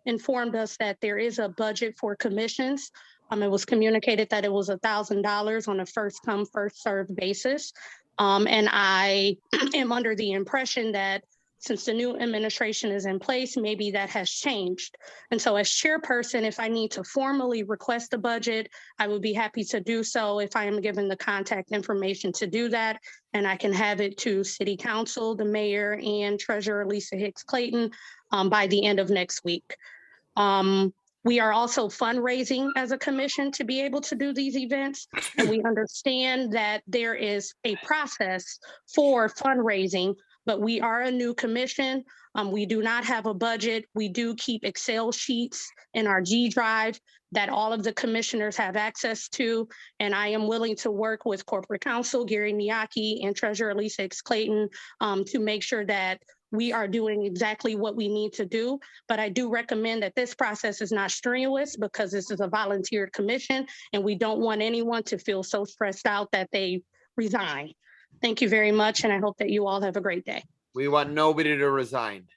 informed us that there is a budget for commissions. It was communicated that it was $1,000 on a first come, first served basis. And I am under the impression that since the new administration is in place, maybe that has changed. And so as chairperson, if I need to formally request a budget, I would be happy to do so if I am given the contact information to do that. And I can have it to City Council, the mayor, and Treasurer Lisa Hicks Clayton by the end of next week. We are also fundraising as a commission to be able to do these events. And we understand that there is a process for fundraising, but we are a new commission. We do not have a budget. We do keep Excel sheets in our G Drive that all of the commissioners have access to. And I am willing to work with Corporate Counsel, Gary Miyake, and Treasurer Lisa Hicks Clayton to make sure that we are doing exactly what we need to do. But I do recommend that this process is not strenuous because this is a volunteer commission and we don't want anyone to feel so stressed out that they resign. Thank you very much. And I hope that you all have a great day. We want nobody to resign.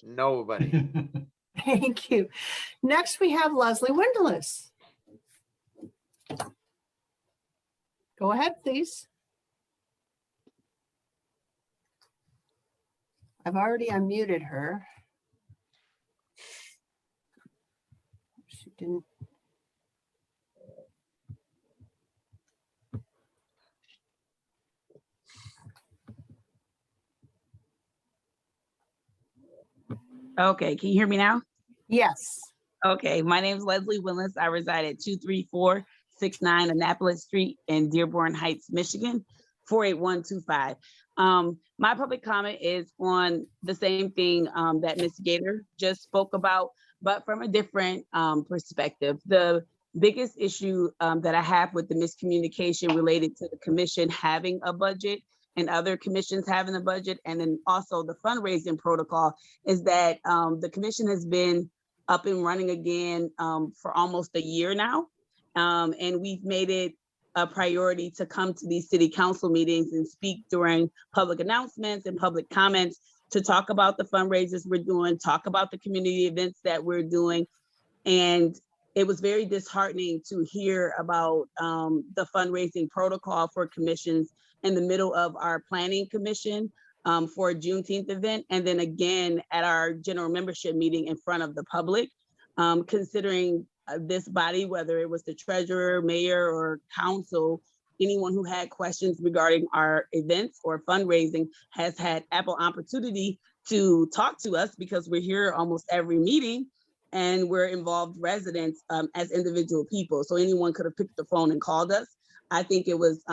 Nobody. Thank you. Next, we have Leslie Windless. Go ahead, please. I've already unmuted her. Didn't- Okay, can you hear me now? Yes. Okay, my name is Leslie Willis. I reside at 23469 Annapolis Street in Dearborn Heights, Michigan, 48125. My public comment is on the same thing that Ms. Gator just spoke about, but from a different perspective. The biggest issue that I have with the miscommunication related to the commission having a budget and other commissions having a budget, and then also the fundraising protocol, is that the commission has been up and running again for almost a year now. And we've made it a priority to come to these city council meetings and speak during public announcements and public comments to talk about the fundraisers we're doing, talk about the community events that we're doing. And it was very disheartening to hear about the fundraising protocol for commissions in the middle of our planning commission for a Juneteenth event, and then again at our general membership meeting in front of the public, considering this body, whether it was the treasurer, mayor, or council, anyone who had questions regarding our events or fundraising has had ample opportunity to talk to us, because we're here almost every meeting and we're involved residents as individual people. So anyone could have picked the phone and called us. I think it was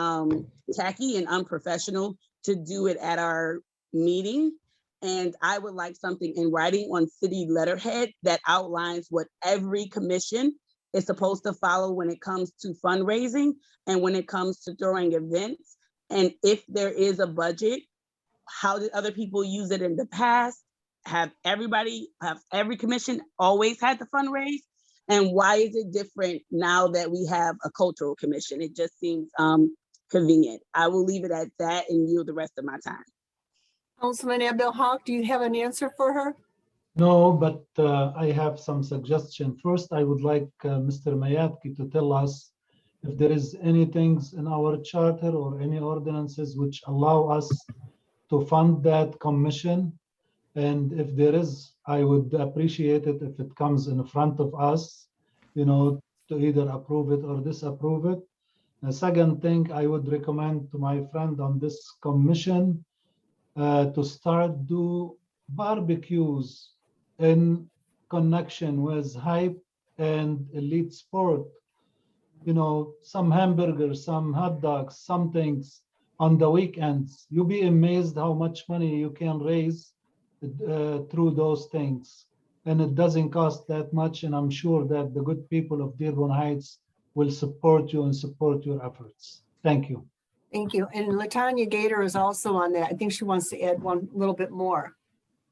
tacky and unprofessional to do it at our meeting. And I would like something in writing on city letterhead that outlines what every commission is supposed to follow when it comes to fundraising and when it comes to throwing events. And if there is a budget, how did other people use it in the past? Have every commission always had to fundraise? And why is it different now that we have a cultural commission? It just seems convenient. I will leave it at that and yield the rest of my time. Councilman Abdul Haq, do you have an answer for her? No, but I have some suggestion. First, I would like Mr. Mayatki to tell us if there is any things in our charter or any ordinances which allow us to fund that commission. And if there is, I would appreciate it if it comes in front of us, to either approve it or disapprove it. The second thing I would recommend to my friend on this commission to start do barbecues in connection with hype and elite sport. Some hamburgers, some hot dogs, some things on the weekends. You'll be amazed how much money you can raise through those things. And it doesn't cost that much. And I'm sure that the good people of Dearborn Heights will support you and support your efforts. Thank you. Thank you. And Latanya Gator is also on that. I think she wants to add one little bit more.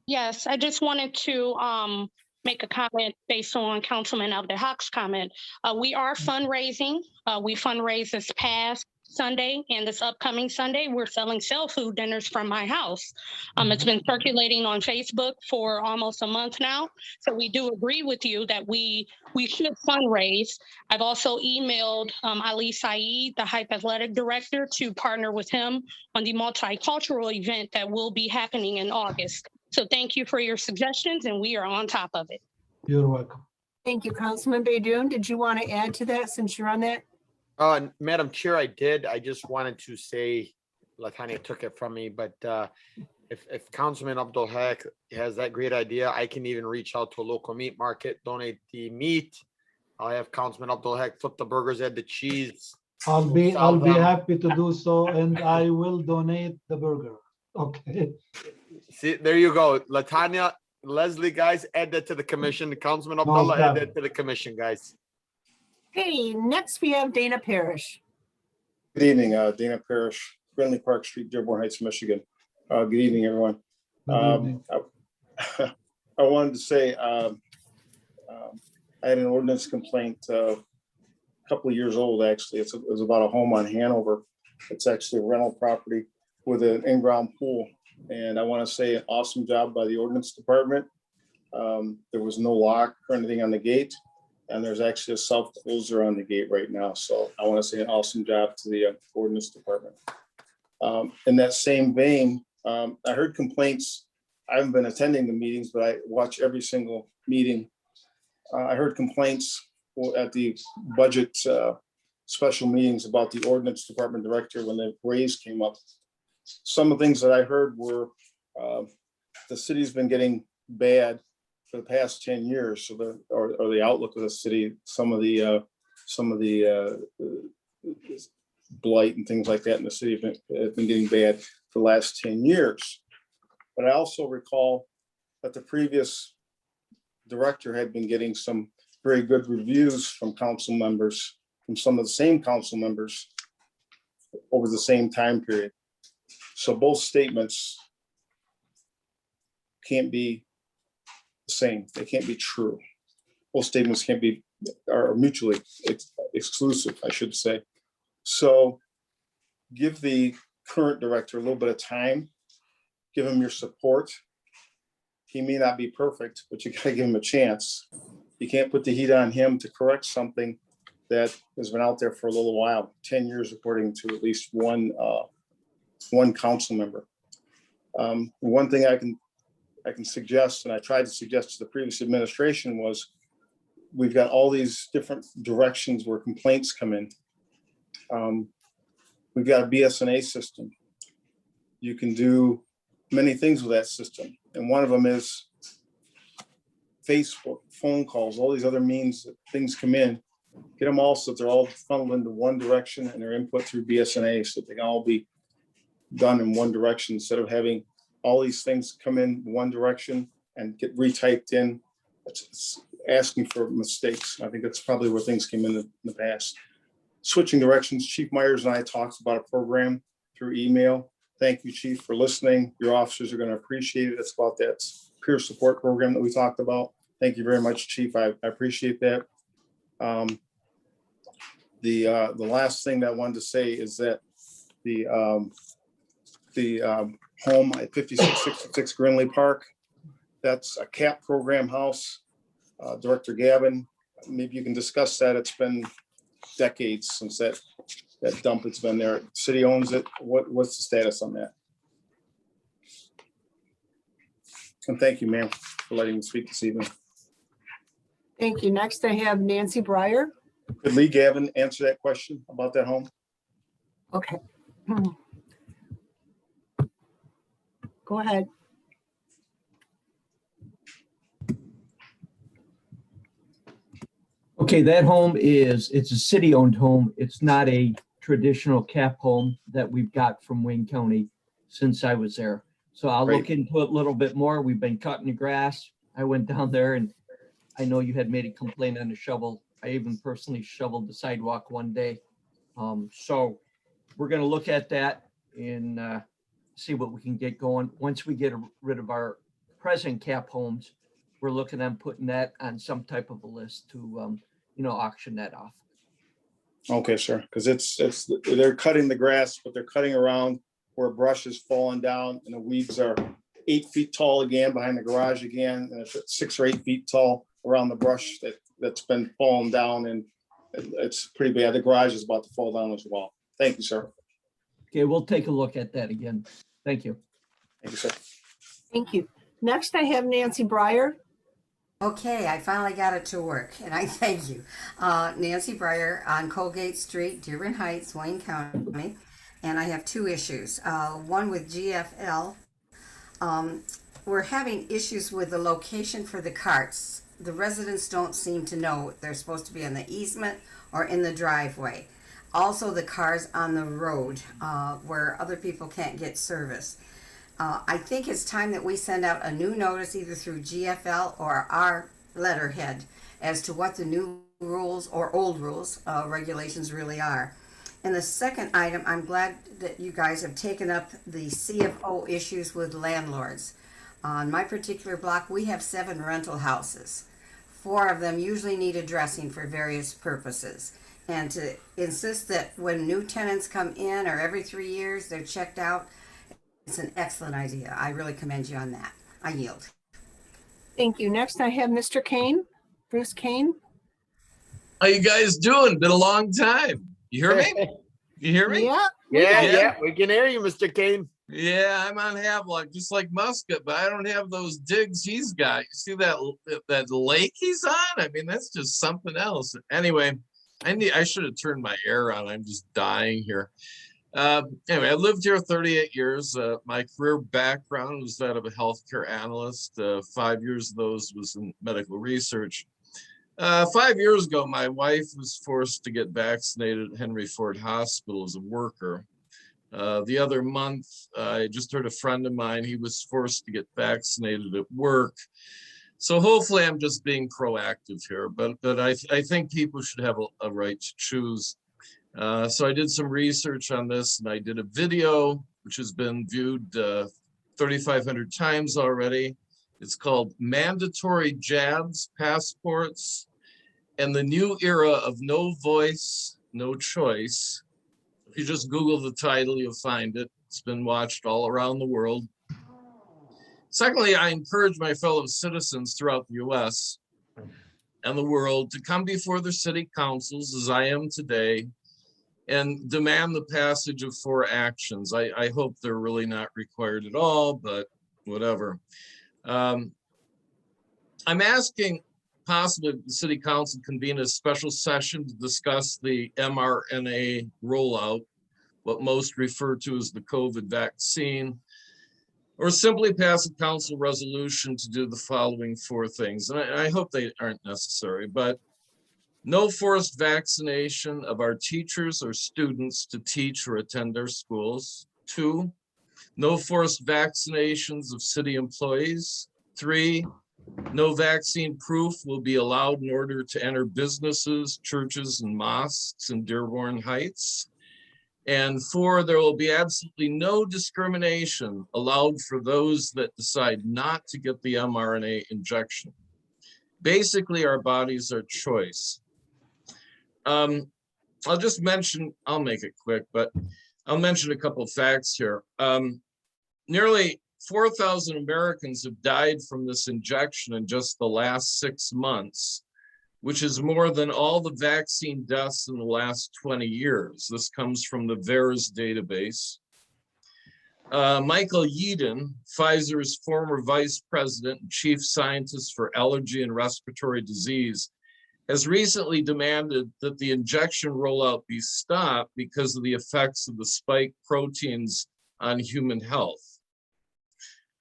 Yes, I just wanted to make a comment based on Councilman Abdul Haq's comment. We are fundraising. We fundraised this past Sunday and this upcoming Sunday. We're selling cell food dinners from my house. It's been circulating on Facebook for almost a month now. So we do agree with you that we should fundraise. I've also emailed Ali Saeed, the Hype Athletic Director, to partner with him on the multicultural event that will be happening in August. So thank you for your suggestions, and we are on top of it. You're welcome. Thank you, Councilman Baydoun. Did you want to add to that since you're on that? Madam Chair, I did. I just wanted to say, Latanya took it from me, but if Councilman Abdul Haq has that great idea, I can even reach out to a local meat market, donate the meat. I'll have Councilman Abdul Haq flip the burgers, add the cheese. I'll be happy to do so, and I will donate the burger. Okay. See, there you go. Latanya, Leslie, guys, add that to the commission. Councilman Abdullah, add that to the commission, guys. Hey, next we have Dana Parrish. Good evening, Dana Parrish, Friendly Park Street, Dearborn Heights, Michigan. Good evening, everyone. I wanted to say I had an ordinance complaint a couple of years old, actually. It was about a home on Hanover. It's actually a rental property with an in-ground pool. And I want to say an awesome job by the ordinance department. There was no lock or anything on the gate. And there's actually a self-closer on the gate right now. So I want to say an awesome job to the ordinance department. In that same vein, I heard complaints. I haven't been attending the meetings, but I watch every single meeting. I heard complaints at the budget special meetings about the ordinance department director when the raise came up. Some of the things that I heard were the city's been getting bad for the past 10 years. So the outlook of the city, some of the blight and things like that in the city have been getting bad for the last 10 years. But I also recall that the previous director had been getting some very good reviews from council members, from some of the same council members over the same time period. So both statements can't be the same. They can't be true. Both statements are mutually exclusive, I should say. So give the current director a little bit of time, give him your support. He may not be perfect, but you gotta give him a chance. You can't put the heat on him to correct something that has been out there for a little while, 10 years, according to at least one council member. One thing I can suggest, and I tried to suggest to the previous administration, was we've got all these different directions where complaints come in. We've got a BSNA system. You can do many things with that system. And one of them is Facebook, phone calls, all these other means that things come in. Get them all so they're all funneled into one direction and their input through BSNA so they can all be done in one direction instead of having all these things come in one direction and get retyped in. It's asking for mistakes. I think that's probably where things came in the past. Switching directions, Chief Myers and I talked about a program through email. Thank you, Chief, for listening. Your officers are going to appreciate it. It's about that peer support program that we talked about. Thank you very much, Chief. I appreciate that. The last thing that I wanted to say is that the home at 5666 Grinley Park, that's a CAP program house. Director Gavin, maybe you can discuss that. It's been decades since that dump has been there. City owns it. What's the status on that? And thank you, ma'am, for letting me speak this evening. Thank you. Next, I have Nancy Breyer. Could Lee Gavin answer that question about that home? Okay. Go ahead. Okay, that home it's a city-owned home. It's not a traditional CAP home that we've got from Wayne County since I was there. So I'll look into it a little bit more. We've been cutting the grass. I went down there and I know you had made a complaint on the shovel. I even personally shoveled the sidewalk one day. So we're gonna look at that and see what we can get going. Once we get rid of our present CAP homes, we're looking at putting that on some type of a list to, auction that off. Okay, sir, because they're cutting the grass, but they're cutting around where brush is falling down and the weeds are 8 feet tall again behind the garage again, and it's 6 or 8 feet tall around the brush that's been falling down, and it's pretty bad. The garage is about to fall down as well. Thank you, sir. Okay, we'll take a look at that again. Thank you. Thank you, sir. Thank you. Next, I have Nancy Breyer. Okay, I finally got it to work, and I thank you. Nancy Breyer on Colgate Street, Dearborn Heights, Wayne County, and I have two issues. One with GFL. We're having issues with the location for the carts. The residents don't seem to know if they're supposed to be in the easement or in the driveway. Also, the cars on the road where other people can't get service. I think it's time that we send out a new notice either through GFL or our letterhead as to what the new rules or old rules, regulations really are. And the second item, I'm glad that you guys have taken up the CFO issues with landlords. On my particular block, we have 7 rental houses. 4 of them usually need addressing for various purposes. And to insist that when new tenants come in or every 3 years they're checked out, it's an excellent idea. I really commend you on that. I yield. Thank you. Next, I have Mr. Kane, Bruce Kane. How you guys doing? Been a long time. You hear me? You hear me? Yeah. Yeah, we can hear you, Mr. Kane. Yeah, I'm on Havelock, just like Muscat, but I don't have those digs he's got. You see that lake he's on? I mean, that's just something else. Anyway, I should have turned my air on. I'm just dying here. Anyway, I lived here 38 years. My career background was that of a healthcare analyst. 5 years of those was in medical research. 5 years ago, my wife was forced to get vaccinated at Henry Ford Hospital as a worker. The other month, I just heard a friend of mine, he was forced to get vaccinated at work. So hopefully I'm just being proactive here, but I think people should have a right to choose. So I did some research on this, and I did a video, which has been viewed 3,500 times already. It's called Mandatory Jabs, Passports, and the New Era of No Voice, No Choice. If you just Google the title, you'll find it. It's been watched all around the world. Secondly, I encourage my fellow citizens throughout the US and the world to come before their city councils, as I am today, and demand the passage of 4 actions. I hope they're really not required at all, but whatever. I'm asking possibly the city council convene a special session to discuss the mRNA rollout, what most refer to as the COVID vaccine, or simply pass a council resolution to do the following 4 things. And I hope they aren't necessary, but no forced vaccination of our teachers or students to teach or attend our schools. 2, no forced vaccinations of city employees. 3, no vaccine proof will be allowed in order to enter businesses, churches, and mosques in Dearborn Heights. And 4, there will be absolutely no discrimination allowed for those that decide not to get the mRNA injection. Basically, our bodies are choice. I'll just mention, I'll make it quick, but I'll mention a couple of facts here. Nearly 4,000 Americans have died from this injection in just the last 6 months, which is more than all the vaccine deaths in the last 20 years. This comes from the VAERS database. Michael Yeadon, Pfizer's former vice president and chief scientist for allergy and respiratory disease, has recently demanded that the injection rollout be stopped because of the effects of the spike proteins on human health.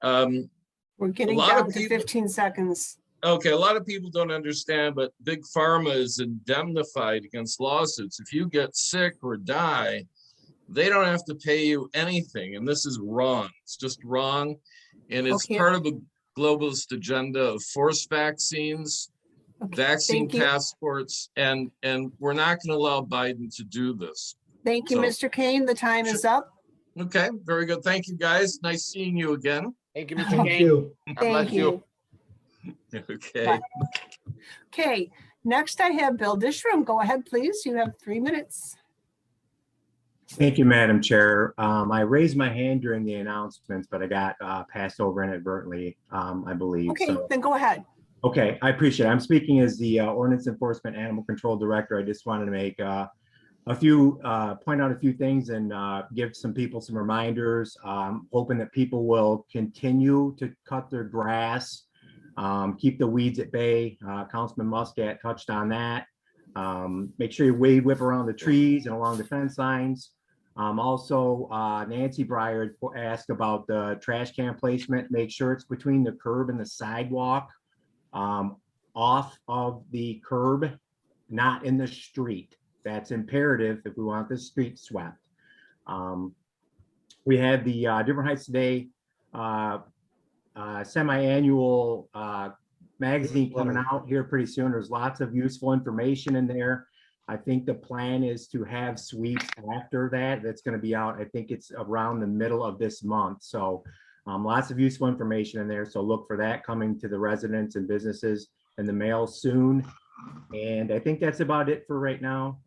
We're getting down to 15 seconds. Okay, a lot of people don't understand, but Big Pharma is indemnified against lawsuits. If you get sick or die, they don't have to pay you anything. And this is wrong. It's just wrong. And it's part of a globalist agenda of forced vaccines, vaccine passports, and we're not going to allow Biden to do this. Thank you, Mr. Kane. The time is up. Okay, very good. Thank you, guys. Nice seeing you again. Thank you, Mr. Kane. Thank you. Okay. Bye. Okay, next I have Bill Dishram. Go ahead, please. You have 3 minutes. Thank you, Madam Chair. I raised my hand during the announcements, but I got passed over inadvertently, I believe. Okay, so. then go ahead. Okay, I appreciate it. I'm speaking as the Ordinance Enforcement Animal Control Director. I just wanted to make point out a few things and give some people some reminders. Hoping that people will continue to cut their grass, keep the weeds at bay. Councilman Muscat touched on that. Make sure you weed whip around the trees and along the fence lines. Also, Nancy Breyer asked about the trash can placement. Make sure it's between the curb and the sidewalk, off of the curb, not in the street. That's imperative if we want the street swept. We had the Dearborn Heights Today semi-annual magazine coming out here pretty soon. There's lots of useful information in there. I think the plan is to have sweeps after that. That's going to be out. I think it's around the middle of this month. So lots of useful information in there. So look for that coming to the residents and businesses in the mail soon. And I think that's about it for right now.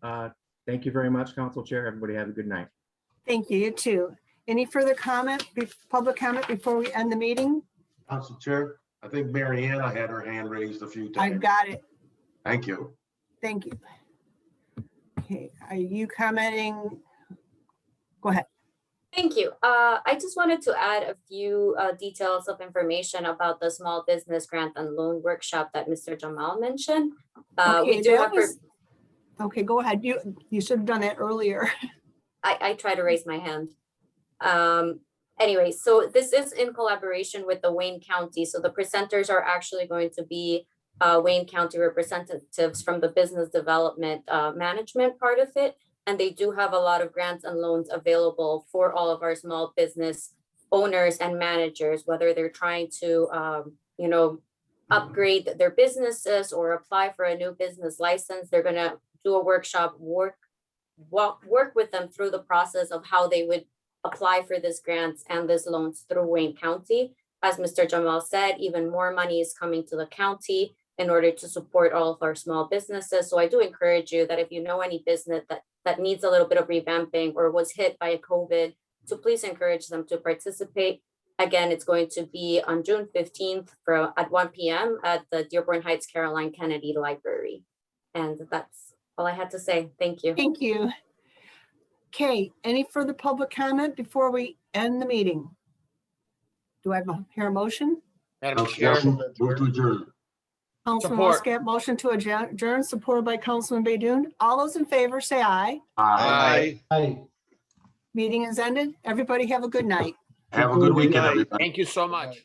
Thank you very much, Council Chair. Everybody have a good night. Thank you. You too. Any further comment, public comment before we end the meeting? Council Chair, I think Mary Ann had her hand raised a few times. I got it. Thank you. Thank you. Okay, are you commenting? Go ahead. Thank you. I just wanted to add a few details of information about the small business grant and loan workshop that Mr. Jamal mentioned. Okay, We do that have, was, okay, go ahead. You should have done that earlier. I try to raise my hand. Anyway, so this is in collaboration with the Wayne County. So the presenters are actually going to be Wayne County representatives from the business development management part of it. And they do have a lot of grants and loans available for all of our small business owners and managers, whether they're trying to, upgrade their businesses or apply for a new business license. They're gonna do a workshop, work with them through the process of how they would apply for this grants and this loans through Wayne County. As Mr. Jamal said, even more money is coming to the county in order to support all of our small businesses. So I do encourage you that if you know any business that needs a little bit of revamping or was hit by COVID, to please encourage them to participate. Again, it's going to be on June 15th at 1 p.m. at the Dearborn Heights Caroline Kennedy Library. And that's all I had to say. Thank you. Thank you. Okay, any further public comment before we end the meeting? Do I hear a motion? Madam Chair. Move to adjourn. Councilman Support. Muscat, motion to adjourn, supported by Councilman Baydoun. All those in favor say aye. Aye. Aye. Meeting is ended. Everybody have a good night. Have a good weekend, everybody. Thank you so much.